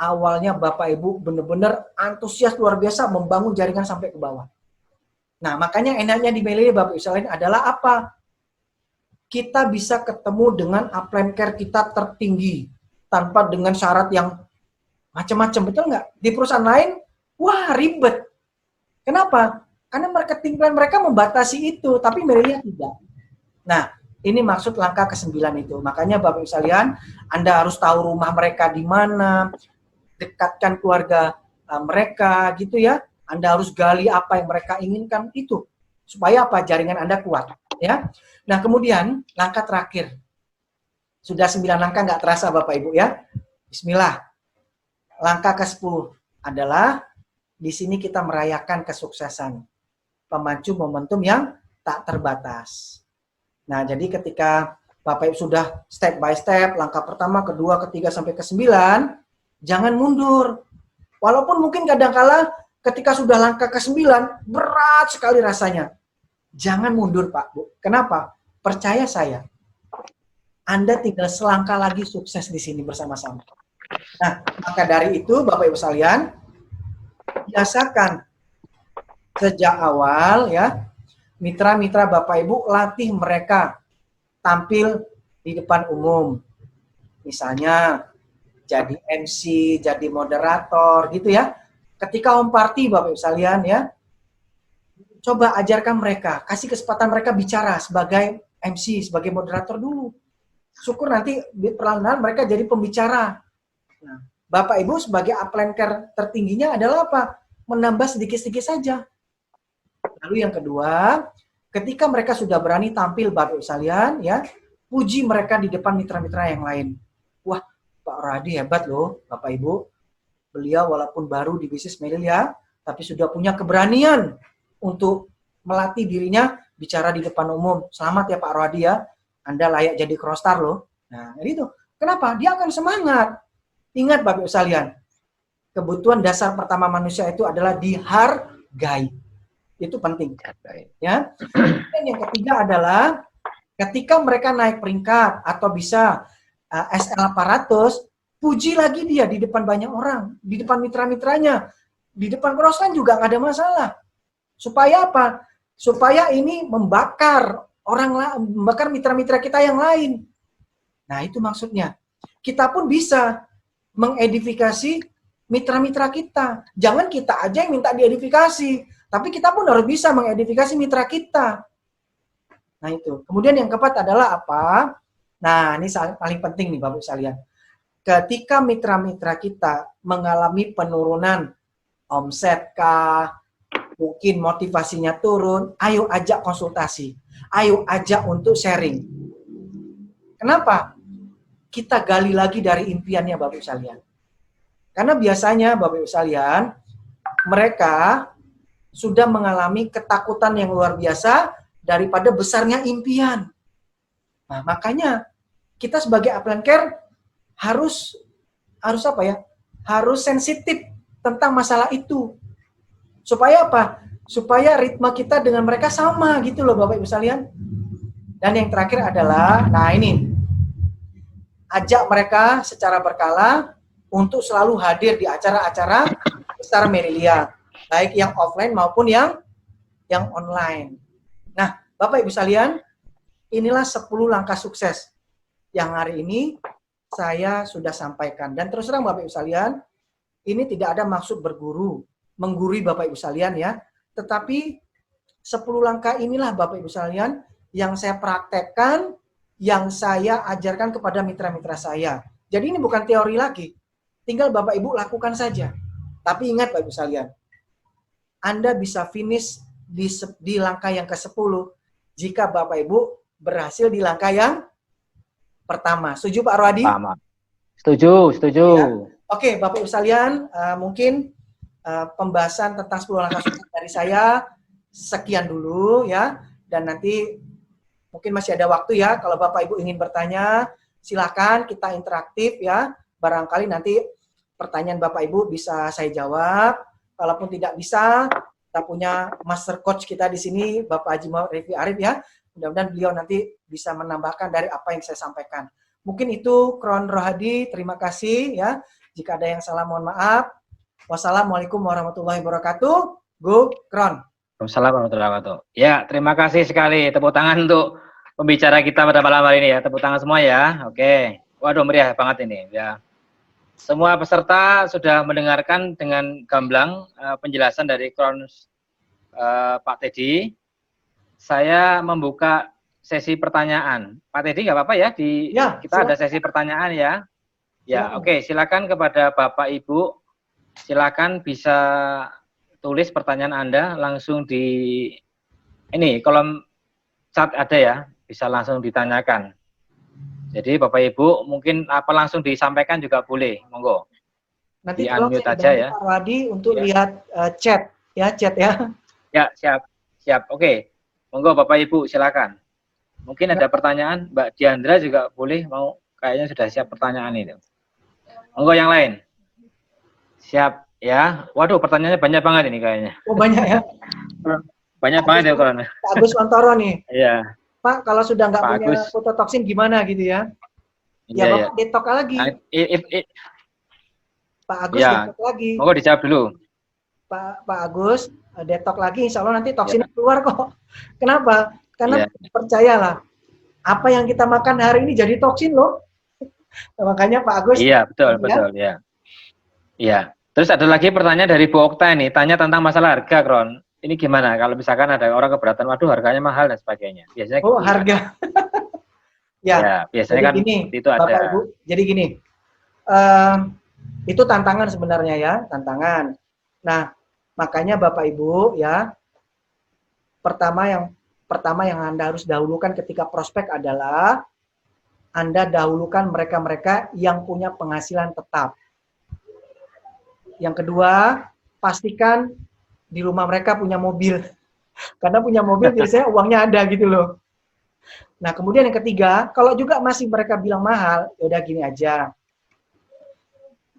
awalnya Bapak Ibu benar-benar antusias luar biasa membangun jaringan sampai ke bawah. Nah, makanya enaknya di Melilia Bapak Ibu sekalian adalah apa? Kita bisa ketemu dengan upline care kita tertinggi tanpa dengan syarat yang macam-macam, betul nggak? Di perusahaan lain, wah ribet. Kenapa? Karena marketing plan mereka membatasi itu, tapi Melilia tidak. Nah, ini maksud langkah ke-9 itu. Makanya Bapak Ibu sekalian, Anda harus tahu rumah mereka di mana, dekatkan keluarga mereka gitu ya. Anda harus gali apa yang mereka inginkan itu. Supaya apa? Jaringan Anda kuat. Ya. Nah, kemudian langkah terakhir. Sudah 9 langkah nggak terasa Bapak Ibu ya. Bismillah. Langkah ke-10 adalah di sini kita merayakan kesuksesan. Pemacu momentum yang tak terbatas. Nah, jadi ketika Bapak Ibu sudah step by step, langkah pertama, kedua, ketiga, sampai ke-9, jangan mundur. Walaupun mungkin kadang-kala ketika sudah langkah ke-9, berat sekali rasanya. Jangan mundur Pak, Bu. Kenapa? Percaya saya, Anda tinggal selangkah lagi sukses di sini bersama-sama. Nah, maka dari itu Bapak Ibu sekalian, biasakan sejak awal ya, mitra-mitra Bapak Ibu latih mereka tampil di depan umum. Misalnya jadi MC, jadi moderator gitu ya. Ketika home party Bapak Ibu sekalian ya, coba ajarkan mereka, kasih kesempatan mereka bicara sebagai MC, sebagai moderator dulu. Syukur nanti perlahan-lahan mereka jadi pembicara. Nah, Bapak Ibu sebagai upline-care tertingginya adalah apa? Menambah sedikit-sedikit saja. Lalu yang kedua, ketika mereka sudah berani tampil Bapak Ibu sekalian ya, puji mereka di depan mitra-mitra yang lain. Wah, Pak Rohadi hebat loh, Bapak Ibu. Beliau walaupun baru di bisnis Melilia, tapi sudah punya keberanian untuk melatih dirinya bicara di depan umum. Selamat ya Pak Rohadi ya, Anda layak jadi crowstar loh. Nah, jadi itu. Kenapa? Dia akan semangat. Ingat Bapak Ibu sekalian, kebutuhan dasar pertama manusia itu adalah dihargai. Itu penting. Ya. Dan yang ketiga adalah ketika mereka naik peringkat atau bisa SL 800, puji lagi dia di depan banyak orang, di depan mitra-mitranya, di depan crossline juga nggak ada masalah. Supaya apa? Supaya ini membakar membakar mitra-mitra kita yang lain. Nah, itu maksudnya. Kita pun bisa mengedifikasi mitra-mitra kita. Jangan kita aja yang minta diedifikasi, tapi kita pun harus bisa mengedifikasi mitra kita. Nah, itu. Kemudian yang keempat adalah apa? Nah, ini paling penting nih Bapak sekalian. Ketika mitra-mitra kita mengalami penurunan omset kah, mungkin motivasinya turun, ayo ajak konsultasi. Ayo ajak untuk sharing. Kenapa? Kita gali lagi dari impiannya Bapak sekalian. Karena biasanya Bapak sekalian, mereka sudah mengalami ketakutan yang luar biasa daripada besarnya impian. Nah, makanya kita sebagai upline care harus apa ya? Harus sensitif tentang masalah itu. Supaya apa? Supaya ritme kita dengan mereka sama gitu loh Bapak Ibu sekalian. Dan yang terakhir adalah, nah ini, ajak mereka secara berkala untuk selalu hadir di acara-acara besar Melilia, baik yang offline maupun yang online. Nah, Bapak Ibu sekalian, inilah 10 langkah sukses yang hari ini saya sudah sampaikan. Dan terus terang Bapak Ibu sekalian, ini tidak ada maksud menggurui Bapak Ibu sekalian ya, tetapi 10 langkah inilah Bapak Ibu sekalian yang saya praktekkan, yang saya ajarkan kepada mitra-mitra saya. Jadi ini bukan teori lagi. Tinggal Bapak Ibu lakukan saja. Tapi ingat Bapak Ibu sekalian, Anda bisa finish di langkah yang ke-10 jika Bapak Ibu berhasil di langkah yang pertama. Setuju Pak Rohadi? Setuju. Ya. Oke, Bapak Ibu sekalian, mungkin pembahasan tentang 10 langkah sukses dari saya sekian dulu ya. Dan nanti mungkin masih ada waktu ya, kalau Bapak Ibu ingin bertanya, silakan kita interaktif ya. Barangkali nanti pertanyaan Bapak Ibu bisa saya jawab. Kalaupun tidak bisa, kita punya master coach kita di sini, Bapak Haji Muhammad Rifki Arif ya. Mudah-mudahan beliau nanti bisa menambahkan dari apa yang saya sampaikan. Mungkin itu Kron Rohadi, terima kasih ya. Jika ada yang salah mohon maaf. Wassalamualaikum warahmatullahi wabarakatuh. Go Kron. Waalaikumsalam warahmatullahi wabarakatuh. Ya, terima kasih sekali. Tepuk tangan untuk pembicara kita pada malam hari ini ya. Tepuk tangan semua ya. Oke. Waduh, meriah banget ini ya. Semua peserta sudah mendengarkan dengan gamblang penjelasan dari Kron Pak Teddy. Saya membuka sesi pertanyaan. Pak Teddy nggak apa-apa ya? Kita ada sesi pertanyaan ya. Ya, oke. Silakan kepada Bapak Ibu. Silakan bisa tulis pertanyaan Anda langsung di kolom chat ada ya, bisa langsung ditanyakan. Jadi Bapak Ibu mungkin apa langsung disampaikan juga boleh, monggo. Nanti di unmute aja ya. Pak Wadi untuk lihat chat ya. Ya, siap. Oke. Monggo Bapak Ibu silakan. Mungkin ada pertanyaan, Mbak Diandra juga boleh, kayaknya sudah siap pertanyaan itu. Monggo yang lain. Siap. Ya, waduh pertanyaannya banyak banget ini kayaknya. Oh banyak ya. Banyak banget ya Kron. Pak Agus Wantoro nih. Iya, Pak, kalau sudah nggak Pak punya Agus. ototoksin gimana gitu ya? Ya Iya, ya. Bapak detok lagi. Pak Agus Ya, detok lagi. monggo dijawab dulu. Pak Agus detok lagi. Insya Allah nanti toksinnya keluar kok. Kenapa? Karena percayalah, apa yang kita makan hari ini jadi toksin loh. Makanya Pak Agus. Iya, betul, ya. Iya. Terus ada lagi pertanyaan dari Bu Okta nih, tanya tentang masalah harga, Kron. Ini gimana kalau misalkan ada orang keberatan, waduh harganya mahal dan sebagainya. Biasanya Oh, harga. ya, biasanya kan gini, itu ada. Bapak Ibu, jadi gini. Itu tantangan sebenarnya ya, tantangan. Nah, makanya Bapak Ibu ya, pertama yang Anda harus dahulukan ketika prospek adalah Anda dahulukan mereka-mereka yang punya penghasilan tetap. Yang kedua, pastikan di rumah mereka punya mobil. Karena punya mobil biasanya uangnya ada gitu loh. Nah, kemudian yang ketiga, kalau juga masih mereka bilang mahal, ya udah gini aja.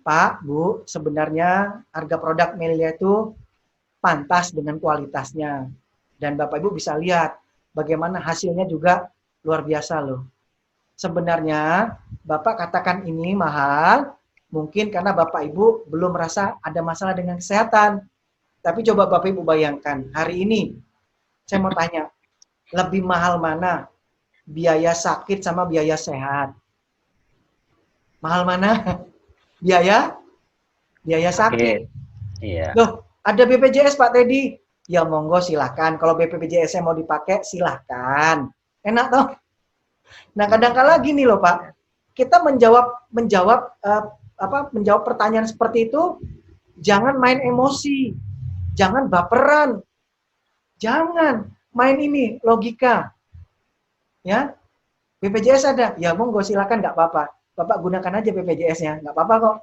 Pak, Bu, sebenarnya harga produk Melia itu pantas dengan kualitasnya. Dan Bapak Ibu bisa lihat bagaimana hasilnya juga luar biasa loh. Sebenarnya Bapak katakan ini mahal, mungkin karena Bapak Ibu belum merasa ada masalah dengan kesehatan. Tapi coba Bapak Ibu bayangkan, hari ini saya mau tanya, lebih mahal mana? Biaya sakit sama biaya sehat? Mahal mana? Biaya sakit. Iya. Loh, ada BPJS Pak Teddy. Ya monggo silahkan. Kalau BPJS-nya mau dipakai silahkan. Enak toh? Nah, kadang-kala gini loh Pak. Kita menjawab pertanyaan seperti itu, jangan main emosi. Jangan baperan. Jangan main ini logika. Ya. BPJS ada. Ya monggo silakan nggak apa-apa. Bapak gunakan aja BPJS-nya, nggak apa-apa kok.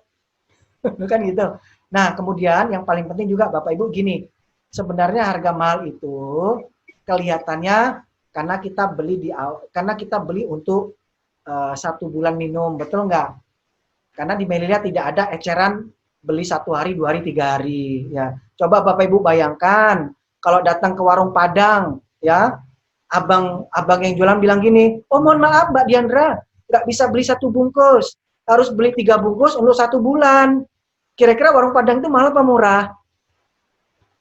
Bukan gitu. Nah, kemudian yang paling penting juga Bapak Ibu gini. Sebenarnya harga mahal itu kelihatannya karena kita beli untuk 1 bulan minum, betul nggak? Karena di Melia tidak ada eceran beli 1 hari, 2 hari, 3 hari. Ya, coba Bapak Ibu bayangkan kalau datang ke warung Padang, ya, abang yang jualan bilang gini, oh mohon maaf Mbak Diandra, nggak bisa beli 1 bungkus, harus beli 3 bungkus untuk 1 bulan. Kira-kira warung Padang itu mahal apa murah?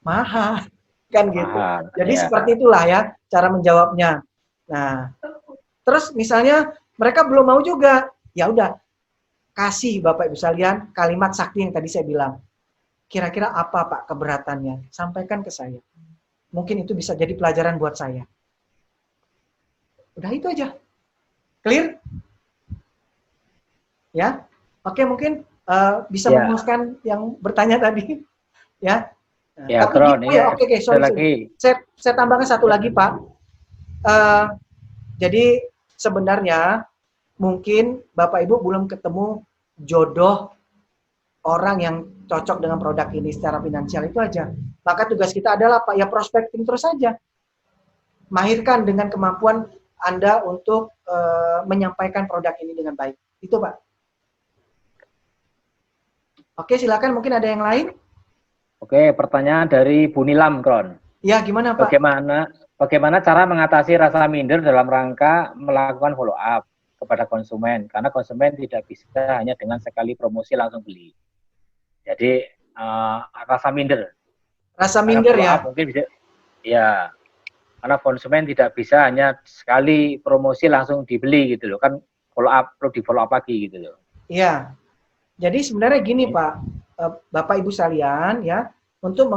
Mahal, kan gitu. Mahal, jadi ya. seperti itulah ya cara menjawabnya. Nah, terus misalnya mereka belum mau juga, ya udah kasih Bapak Ibu sekalian kalimat sakti yang tadi saya bilang. Kira-kira apa Pak keberatannya? Sampaikan ke saya. Mungkin itu bisa jadi pelajaran buat saya. Udah itu aja. Clear? Ya. Oke, mungkin bisa memuaskan yang bertanya tadi. Ya. Ya, tapi Kron, ya, oke, sorry. Saya tambahkan satu lagi, Pak. Jadi sebenarnya mungkin Bapak Ibu belum ketemu jodoh orang yang cocok dengan produk ini secara finansial, itu aja. Maka tugas kita adalah Pak, ya prospecting terus saja. Mahirkan dengan kemampuan Anda untuk menyampaikan produk ini dengan baik. Itu Pak. Oke, silakan, mungkin ada yang lain? Oke, pertanyaan dari Bu Nilam, Kron. Ya, gimana Pak? Bagaimana cara mengatasi rasa minder dalam rangka melakukan follow up kepada konsumen? Karena konsumen tidak bisa hanya dengan sekali promosi langsung beli. Jadi rasa minder. Rasa minder ya? Mungkin bisa, ya. Karena konsumen tidak bisa hanya sekali promosi langsung dibeli gitu loh. Kan follow up, perlu di follow up lagi gitu loh. Iya. Jadi sebenarnya gini Pak, Bapak Ibu sekalian ya, untuk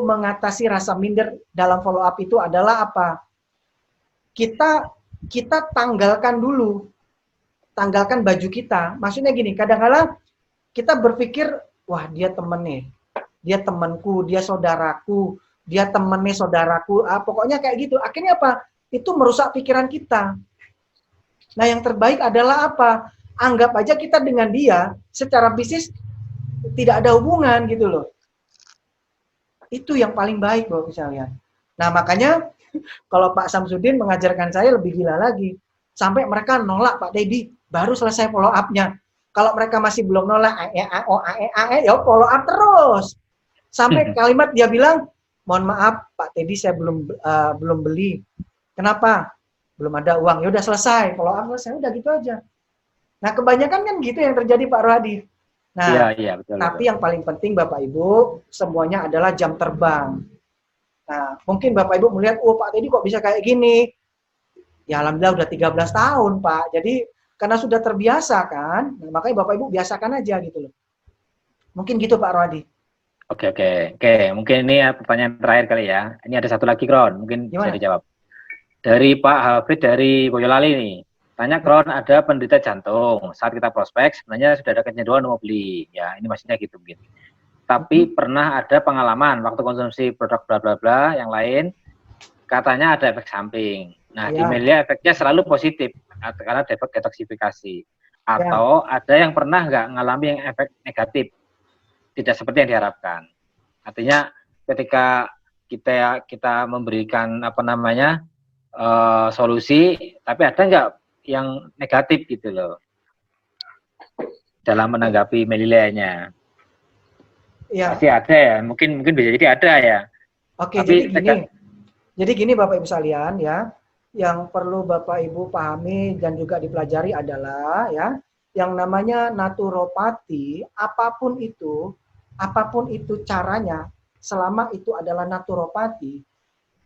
mengatasi rasa minder dalam follow up itu adalah apa? Kita tanggalkan dulu. Tanggalkan baju kita. Maksudnya gini, kadang-kadang kita berpikir, wah dia temen nih. Dia temanku, dia saudaraku, dia temennya saudaraku, pokoknya kayak gitu. Akhirnya apa? Itu merusak pikiran kita. Nah, yang terbaik adalah apa? Anggap aja kita dengan dia secara bisnis tidak ada hubungan gitu loh. Itu yang paling baik Bapak misalnya. Nah, makanya kalau Pak Samsudin mengajarkan saya lebih gila lagi. Sampai mereka nolak Pak Teddy, baru selesai follow up-nya. Kalau mereka masih belum nolak, ya follow up terus. Sampai kalimat dia bilang, mohon maaf Pak Teddy, saya belum beli. Kenapa? Belum ada uang. Ya udah selesai, follow up selesai, udah gitu aja. Nah, kebanyakan kan gitu yang terjadi Pak Rohadi. Nah, Iya, betul. tapi yang paling penting Bapak Ibu, semuanya adalah jam terbang. Nah, mungkin Bapak Ibu melihat, oh Pak Teddy kok bisa kayak gini? Ya alhamdulillah udah 13 tahun Pak. Jadi karena sudah terbiasa kan, nah, makanya Bapak Ibu biasakan aja gitu loh. Mungkin gitu Pak Rohadi. Oke. Mungkin ini ya pertanyaan terakhir kali ya. Ini ada satu lagi, Kron. Mungkin Gimana? bisa dijawab. Dari Pak Hafid dari Boyolali nih. Tanya, Kron, ada penderita jantung. Saat kita prospek, sebenarnya sudah ada kecenderungan mau beli. Ya, ini maksudnya gitu mungkin. Tapi pernah ada pengalaman waktu konsumsi produk bla bla bla yang lain, katanya ada efek samping. Nah, di Melia efeknya selalu positif karena efek detoksifikasi. Atau ada yang pernah nggak ngalami yang efek negatif, tidak seperti yang diharapkan. Artinya ketika kita memberikan solusi, tapi ada nggak yang negatif gitu loh dalam menanggapi Melilea-nya? Ya. Pasti ada ya, mungkin bisa jadi ada ya. Oke, tapi jadi gini Bapak Ibu sekalian ya, yang perlu Bapak Ibu pahami dan juga dipelajari adalah ya, yang namanya naturopati, apapun itu caranya, selama itu adalah naturopati,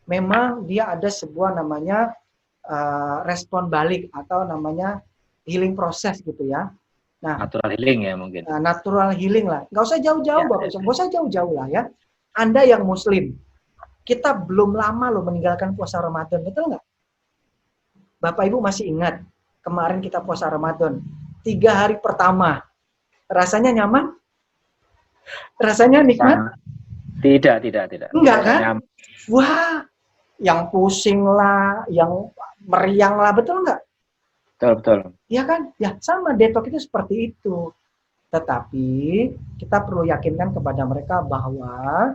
memang dia ada sebuah namanya respon balik atau namanya healing proses gitu ya. Nah, natural healing ya mungkin. Natural healing lah. Nggak usah jauh-jauh, Bapak. Nggak usah jauh-jauh lah ya. Anda yang Muslim, kita belum lama loh meninggalkan puasa Ramadan, betul nggak? Bapak Ibu masih ingat kemarin kita puasa Ramadan, 3 hari pertama, rasanya nyaman? Rasanya nikmat? Tidak. Enggak kan? Wah, yang pusing lah, yang meriang lah, betul nggak? Betul. Ya kan? Ya sama, detox itu seperti itu. Tetapi kita perlu yakinkan kepada mereka bahwa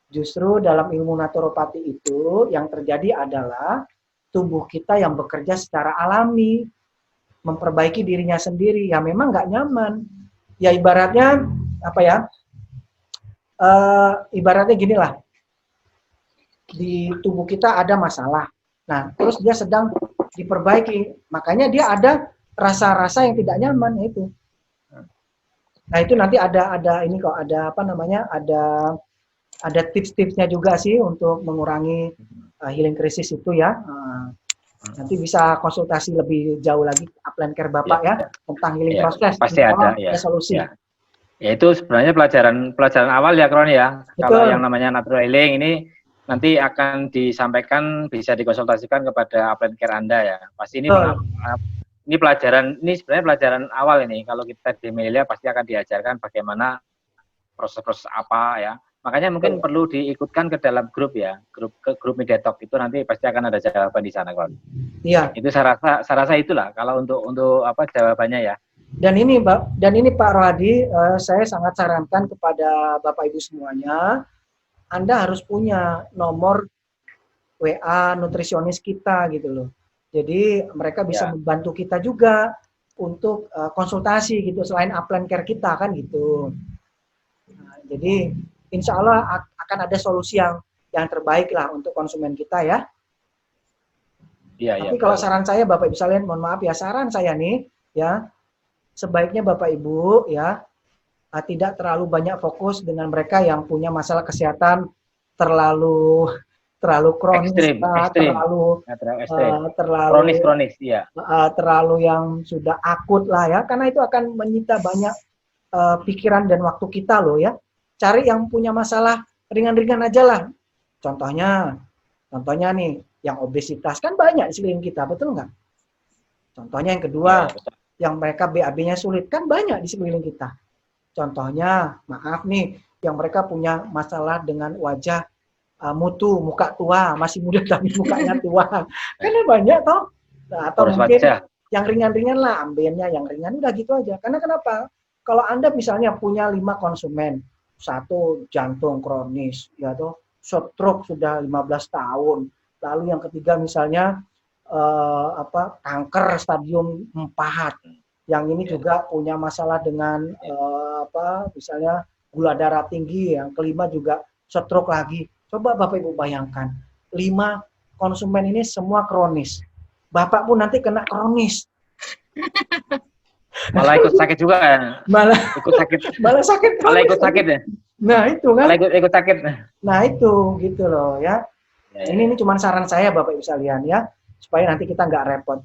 justru dalam ilmu naturopati itu yang terjadi adalah tubuh kita yang bekerja secara alami, memperbaiki dirinya sendiri. Ya memang nggak nyaman. Ya ibaratnya apa ya? Ibaratnya gini lah. Di tubuh kita ada masalah. Nah, terus dia sedang diperbaiki. Makanya dia ada rasa-rasa yang tidak nyaman itu. Nah, itu nanti ada ini kok, ada ada tips-tipsnya juga sih untuk mengurangi healing krisis itu ya. Nanti bisa konsultasi lebih jauh lagi upline care Bapak ya tentang healing proses. Pasti ada solusi. Ya itu sebenarnya pelajaran awal ya, Kron ya. Betul. Kalau yang namanya natural healing ini nanti akan disampaikan, bisa dikonsultasikan kepada upline care Anda ya. Pasti ini sebenarnya pelajaran awal ini. Kalau kita di Melia pasti akan diajarkan bagaimana proses-proses apa ya. Makanya mungkin perlu diikutkan ke dalam grup ya, grup Mediatalk itu nanti pasti akan ada jawaban di sana, Kron. Iya. Itu saya rasa itulah kalau untuk jawabannya ya. Dan ini Pak Rohadi, saya sangat sarankan kepada Bapak Ibu semuanya, Anda harus punya nomor WA nutrisionis kita gitu loh. Jadi mereka bisa membantu kita juga untuk konsultasi gitu selain upline care kita kan gitu. Nah, jadi insya Allah akan ada solusi yang terbaik lah untuk konsumen kita ya. Tapi kalau saran saya Bapak Ibu sekalian, mohon maaf ya, saran saya nih ya, sebaiknya Bapak Ibu ya tidak terlalu banyak fokus dengan mereka yang punya masalah kesehatan terlalu kronis, terlalu kronis ya. Terlalu yang sudah akut lah ya, karena itu akan menyita banyak pikiran dan waktu kita loh ya. Cari yang punya masalah ringan-ringan aja lah. Contohnya nih, yang obesitas kan banyak di sekeliling kita, betul nggak? Contohnya yang kedua, yang mereka BAB-nya sulit kan banyak di sekeliling kita. Contohnya, maaf nih, yang mereka punya masalah dengan wajah muka tua, masih muda tapi mukanya tua. Karena banyak toh. Nah, atau mungkin yang ringan-ringan lah, ambennya yang ringan, udah gitu aja. Karena kenapa? Kalau Anda misalnya punya 5 konsumen, 1 jantung kronis, ya toh, stroke sudah 15 tahun. Lalu yang ketiga misalnya kanker stadium 4. Yang ini juga punya masalah dengan misalnya gula darah tinggi, yang kelima juga stroke lagi. Coba Bapak Ibu bayangkan, 5 konsumen ini semua kronis. Bapak pun nanti kena kronis. Malah ikut sakit juga ya. Malah Ikut sakit. malah sakit Malah kronis. ikut sakit ya. Nah, itu kan. Malah ikut sakit. Nah, itu gitu loh ya. Ini cuma saran saya Bapak Ibu sekalian ya, supaya nanti kita nggak repot.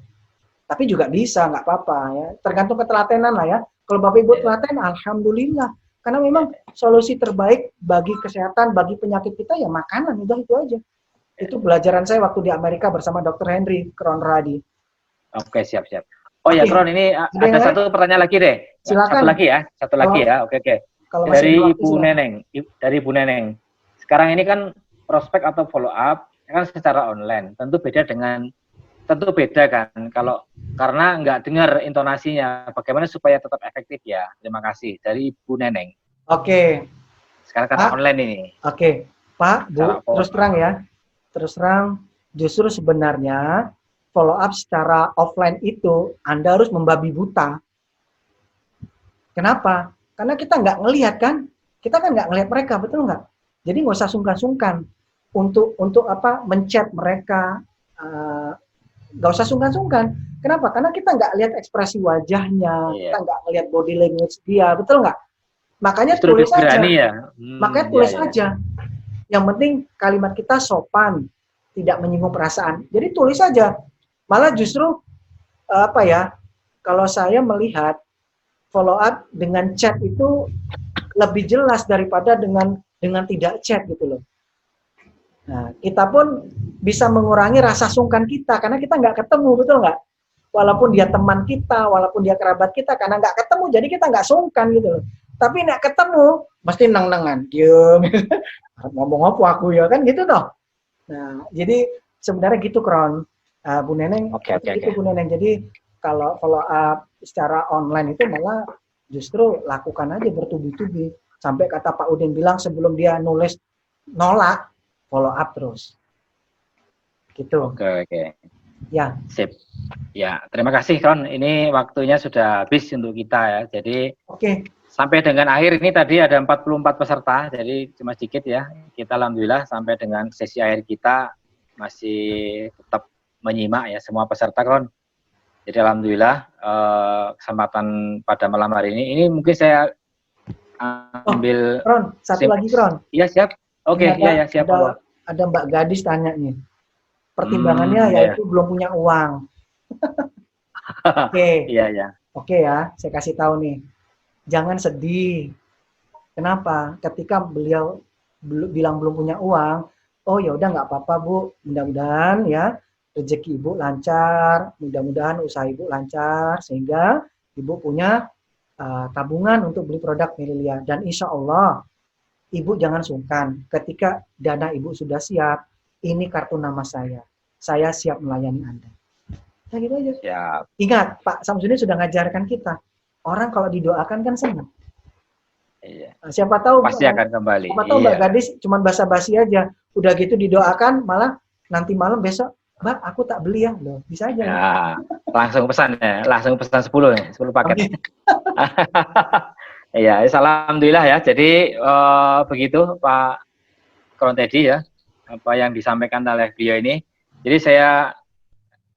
Tapi juga bisa, nggak apa-apa ya. Tergantung ketelatenan lah ya. Kalau Bapak Ibu telaten, alhamdulillah. Karena memang solusi terbaik bagi kesehatan, bagi penyakit kita ya makanan, udah itu aja. Itu pelajaran saya waktu di Amerika bersama Dr. Henry Kronradi. Oke, siap-siap. Oh ya, Kron, ini ada satu pertanyaan lagi deh. Silakan. Satu lagi ya. Oke. Kalau masih Dari ada waktu, Ibu silakan. Neneng, dari Ibu Neneng. Sekarang ini kan prospek atau follow up kan secara online. Tentu beda kan kalau karena nggak dengar intonasinya. Bagaimana supaya tetap efektif ya? Terima kasih dari Ibu Neneng. Oke. Sekarang karena Pak, online ini. Oke, Pak, Bu, Cara terus terang ya. Terus terang, justru sebenarnya follow up secara offline itu Anda harus membabi buta. Kenapa? Karena kita nggak ngelihat kan, kita kan nggak ngelihat mereka, betul nggak? Jadi nggak usah sungkan-sungkan untuk menchat mereka, nggak usah sungkan-sungkan. Kenapa? Karena kita nggak lihat ekspresi wajahnya, kita nggak ngelihat body language dia, betul nggak? Makanya Justru tulis aja. ya. Makanya tulis aja. Yang penting kalimat kita sopan, tidak menyinggung perasaan. Jadi tulis aja. Malah justru kalau saya melihat follow up dengan chat itu lebih jelas daripada dengan tidak chat gitu loh. Nah, kita pun bisa mengurangi rasa sungkan kita karena kita nggak ketemu, betul nggak? Walaupun dia teman kita, walaupun dia kerabat kita, karena nggak ketemu, jadi kita nggak sungkan gitu loh. Tapi nggak ketemu, mesti neng-nengan, diem, ngomong apa aku ya kan gitu toh. Nah, jadi sebenarnya gitu Kron, Bu Neneng, gitu Bu Neneng. Jadi kalau follow up secara online itu malah justru lakukan aja bertubi-tubi. Sampai kata Pak Udin bilang sebelum dia nulis nolak, follow up terus. Gitu. Oke. Ya. Sip. Ya, terima kasih Kron. Ini waktunya sudah habis untuk kita ya. Jadi sampai dengan akhir ini tadi ada 44 peserta, jadi cuma sedikit ya. Kita alhamdulillah sampai dengan sesi akhir kita masih tetap menyimak ya semua peserta Kron. Jadi alhamdulillah kesempatan pada malam hari ini mungkin saya ambil Kron, satu lagi Kron. Iya siap. Oke, iya siap. Ada Mbak Gadis tanya nih. Pertimbangannya yaitu belum punya uang. Oke. Iya. Oke ya, saya kasih tahu nih. Jangan sedih. Kenapa? Ketika beliau bilang belum punya uang, oh ya udah nggak apa-apa Bu. Mudah-mudahan ya rezeki Ibu lancar, mudah-mudahan usaha Ibu lancar sehingga Ibu punya tabungan untuk beli produk Melilia. Dan insya Allah Ibu jangan sungkan. Ketika dana Ibu sudah siap, ini kartu nama saya siap melayani Anda. Nah, gitu aja. Siap. Ingat, Pak Samsudin sudah ngajarkan kita. Orang kalau didoakan kan senang. Iya. Nah, siapa tahu pasti akan kembali. Siapa tahu Mbak Gadis cuma basa-basi aja. Udah gitu didoakan, malah nanti malam besok, Mbak, aku tak beli ya. Loh, bisa aja. Ya, langsung pesan ya. Langsung pesan 10 ya, 10 paket. Iya, alhamdulillah ya. Jadi begitu Pak Kron tadi ya, apa yang disampaikan oleh beliau ini. Jadi saya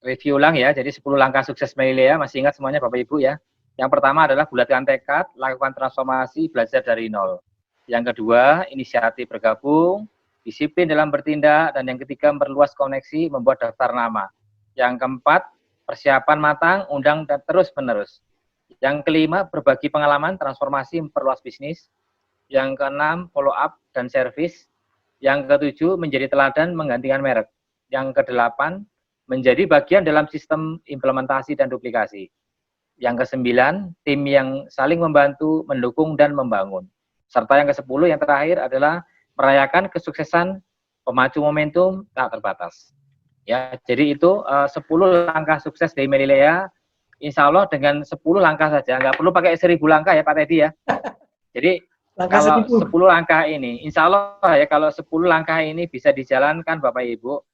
review ulang ya. Jadi 10 langkah sukses Melilia, masih ingat semuanya Bapak Ibu ya. Yang pertama adalah bulatkan tekad, lakukan transformasi, belajar dari nol. Yang kedua, inisiatif bergabung, disiplin dalam bertindak, dan yang ketiga, memperluas koneksi, membuat daftar nama. Yang keempat, persiapan matang, undang dan terus-menerus. Yang kelima, berbagi pengalaman, transformasi, memperluas bisnis. Yang keenam, follow up dan service. Yang ketujuh, menjadi teladan, menggantikan merek. Yang kedelapan, menjadi bagian dalam sistem implementasi dan duplikasi. Yang kesembilan, tim yang saling membantu, mendukung, dan membangun. Serta yang ke-10, yang terakhir adalah merayakan kesuksesan pemacu momentum tak terbatas. Ya, jadi itu 10 langkah sukses dari Melilia. Insya Allah dengan 10 langkah saja, nggak perlu pakai 1000 langkah ya Pak Teddy ya. Jadi kalau 10 langkah ini, insya Allah ya kalau 10 langkah ini bisa dijalankan Bapak Ibu,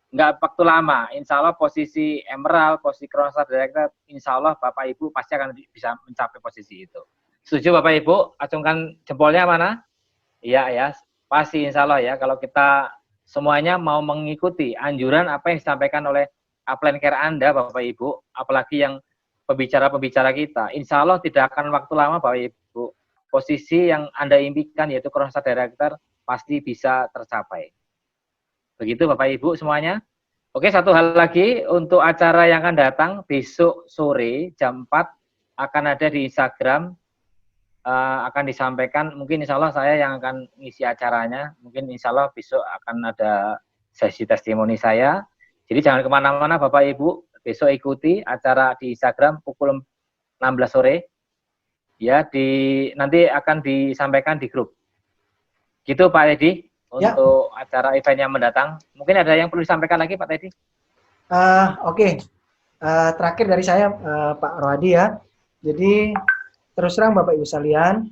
nggak waktu lama. Insya Allah posisi Emerald, posisi Crown Star Director, insya Allah Bapak Ibu pasti akan bisa mencapai posisi itu. Setuju Bapak Ibu? Acungkan jempolnya mana? Iya ya, pasti insya Allah ya. Kalau kita semuanya mau mengikuti anjuran apa yang disampaikan oleh upline care Anda Bapak Ibu, apalagi yang pembicara-pembicara kita, insya Allah tidak akan waktu lama Bapak Ibu. Posisi yang Anda impikan yaitu Crown Star Director pasti bisa tercapai. Begitu Bapak Ibu semuanya. Oke, satu hal lagi untuk acara yang akan datang besok sore jam 4 akan ada di Instagram, akan disampaikan. Mungkin insya Allah saya yang akan ngisi acaranya. Mungkin insya Allah besok akan ada sesi testimoni saya. Jadi jangan kemana-mana Bapak Ibu, besok ikuti acara di Instagram pukul 16 sore. Ya, nanti akan disampaikan di grup. Gitu Pak Teddy. Untuk acara event yang mendatang. Mungkin ada yang perlu disampaikan lagi Pak Teddy? Oke. Terakhir dari saya Pak Rohadi ya. Jadi terus terang Bapak Ibu sekalian,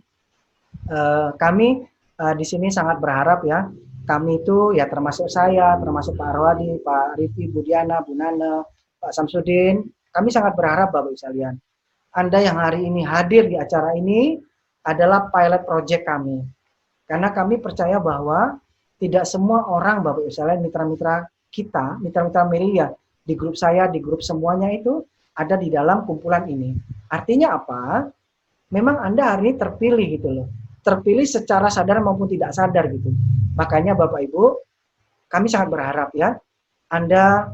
kami di sini sangat berharap ya. Kami itu ya termasuk saya, termasuk Pak Rohadi, Pak Rifi, Bu Diana, Bu Nana, Pak Samsudin. Kami sangat berharap Bapak Ibu sekalian. Anda yang hari ini hadir di acara ini adalah pilot project kami. Karena kami percaya bahwa tidak semua orang Bapak Ibu sekalian, mitra-mitra kita, mitra-mitra Melia di grup saya, di grup semuanya itu ada di dalam kumpulan ini. Artinya apa? Memang Anda hari ini terpilih gitu loh. Terpilih secara sadar maupun tidak sadar gitu. Makanya Bapak Ibu, kami sangat berharap ya, Anda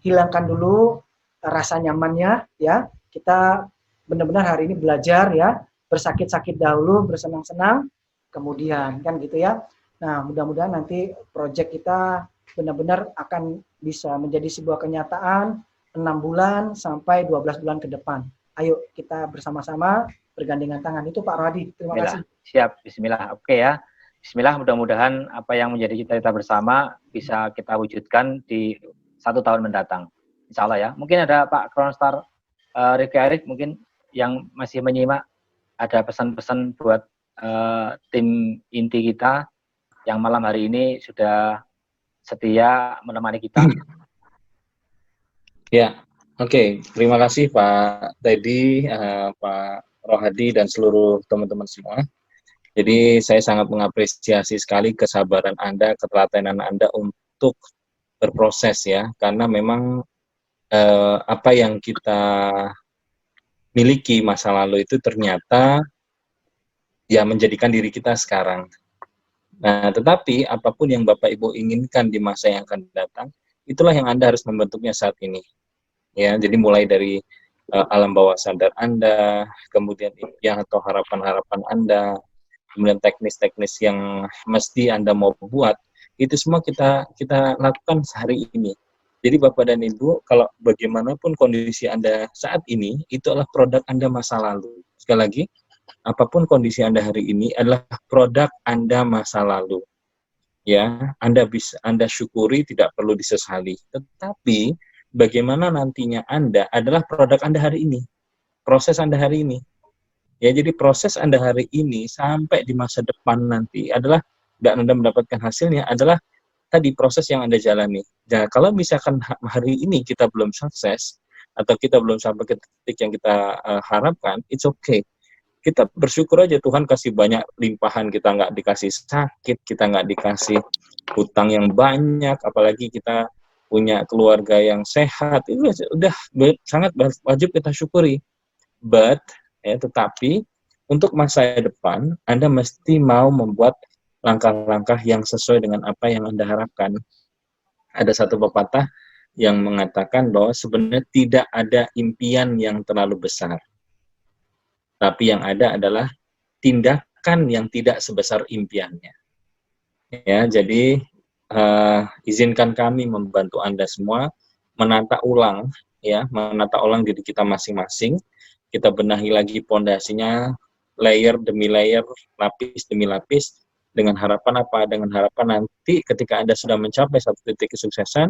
hilangkan dulu rasa nyamannya ya. Kita benar-benar hari ini belajar ya, bersakit-sakit dahulu, bersenang-senang, kemudian kan gitu ya. Nah, mudah-mudahan nanti proyek kita benar-benar akan bisa menjadi sebuah kenyataan 6 bulan sampai 12 bulan ke depan. Ayo kita bersama-sama bergandengan tangan. Itu Pak Rohadi. Terima kasih. Siap, bismillah. Oke ya. Bismillah, mudah-mudahan apa yang menjadi cita-cita bersama bisa kita wujudkan di 1 tahun mendatang. Insya Allah ya. Mungkin ada Pak Crown Star Rifki Arif mungkin yang masih menyimak, ada pesan-pesan buat tim inti kita yang malam hari ini sudah setia menemani kita. Ya, oke. Terima kasih Pak Teddy, Pak Rohadi, dan seluruh teman-teman semua. Jadi saya sangat mengapresiasi sekali kesabaran Anda, ketelatenan Anda untuk berproses ya, karena memang apa yang kita miliki masa lalu itu ternyata ya menjadikan diri kita sekarang. Nah, tetapi apapun yang Bapak Ibu inginkan di masa yang akan datang, itulah yang Anda harus membentuknya saat ini. Ya, jadi mulai dari alam bawah sadar Anda, kemudian impian atau harapan-harapan Anda, kemudian teknis-teknis yang mesti Anda mau buat, itu semua kita lakukan sehari ini. Jadi Bapak dan Ibu, kalau bagaimanapun kondisi Anda saat ini, itu adalah produk Anda masa lalu. Sekali lagi, apapun kondisi Anda hari ini adalah produk Anda masa lalu. Ya, Anda syukuri, tidak perlu disesali. Tetapi bagaimana nantinya Anda adalah produk Anda hari ini. Proses Anda hari ini. Ya, jadi proses Anda hari ini sampai di masa depan nanti adalah dan Anda mendapatkan hasilnya adalah tadi proses yang Anda jalani. Nah, kalau misalkan hari ini kita belum sukses atau kita belum sampai ke titik yang kita harapkan, it's okay. Kita bersyukur aja Tuhan kasih banyak limpahan, kita nggak dikasih sakit, kita nggak dikasih hutang yang banyak, apalagi kita punya keluarga yang sehat, itu udah sangat wajib kita syukuri. But, tetapi untuk masa depan, Anda mesti mau membuat langkah-langkah yang sesuai dengan apa yang Anda harapkan. Ada satu pepatah yang mengatakan bahwa sebenarnya tidak ada impian yang terlalu besar. Tapi yang ada adalah tindakan yang tidak sebesar impiannya. Ya, jadi izinkan kami membantu Anda semua menata ulang diri kita masing-masing. Kita benahi lagi pondasinya, layer demi layer, lapis demi lapis, dengan harapan apa? Dengan harapan nanti ketika Anda sudah mencapai satu titik kesuksesan,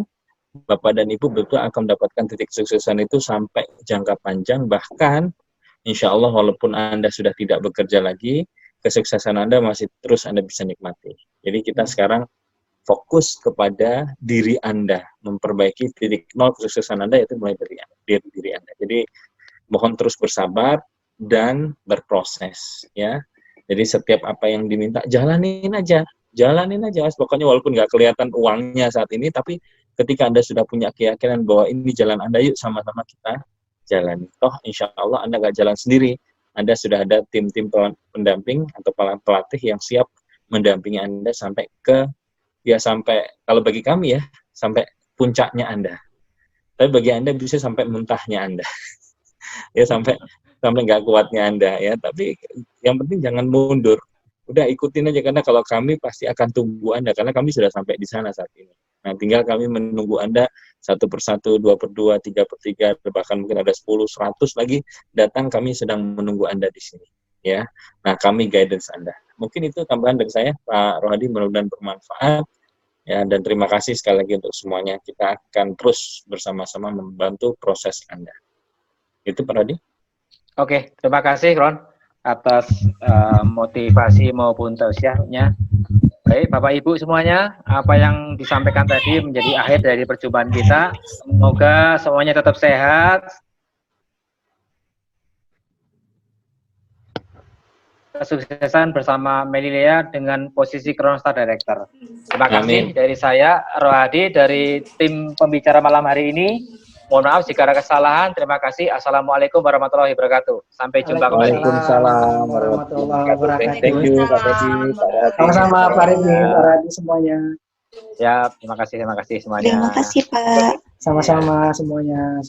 Bapak dan Ibu betul akan mendapatkan titik kesuksesan itu sampai jangka panjang, bahkan insya Allah walaupun Anda sudah tidak bekerja lagi, kesuksesan Anda masih terus Anda bisa nikmati. Jadi kita sekarang fokus kepada diri Anda, memperbaiki titik nol kesuksesan Anda itu mulai dari diri Anda. Jadi mohon terus bersabar dan berproses ya. Jadi setiap apa yang diminta jalanin aja. Pokoknya walaupun nggak kelihatan uangnya saat ini, tapi ketika Anda sudah punya keyakinan bahwa ini jalan Anda, yuk sama-sama kita jalani. Toh insya Allah Anda nggak jalan sendiri. Anda sudah ada tim-tim pendamping atau pelatih yang siap mendampingi Anda sampai kalau bagi kami ya, sampai puncaknya Anda. Tapi bagi Anda bisa sampai muntahnya Anda. Ya sampai nggak kuatnya Anda ya. Tapi yang penting jangan mundur. Udah ikutin aja, karena kalau kami pasti akan tunggu Anda, karena kami sudah sampai di sana saat ini. Nah, tinggal kami menunggu Anda 1 per 1, 2 per 2, 3 per 3, bahkan mungkin ada 10, 100 lagi datang, kami sedang menunggu Anda di sini. Ya, nah kami guidance Anda. Mungkin itu tambahan dari saya, Pak Rohadi, mudah-mudahan bermanfaat. Ya, dan terima kasih sekali lagi untuk semuanya. Kita akan terus bersama-sama membantu proses Anda. Itu Pak Rohadi. Oke, terima kasih Ron atas motivasi maupun tausiahnya. Baik, Bapak Ibu semuanya, apa yang disampaikan tadi menjadi akhir dari perjumpaan kita. Semoga semuanya tetap sehat. Kesuksesan bersama Melilea dengan posisi Kronostar Director. Terima kasih dari saya, Rohadi, dari tim pembicara malam hari ini. Mohon maaf jika ada kesalahan. Terima kasih. Assalamualaikum warahmatullahi wabarakatuh. Sampai jumpa kembali. Waalaikumsalam warahmatullahi wabarakatuh. Thank you Pak Rohadi. Sama-sama Pak Ridmi, Pak Rohadi semuanya. Ya, terima kasih semuanya. Terima kasih Pak. Sama-sama semuanya.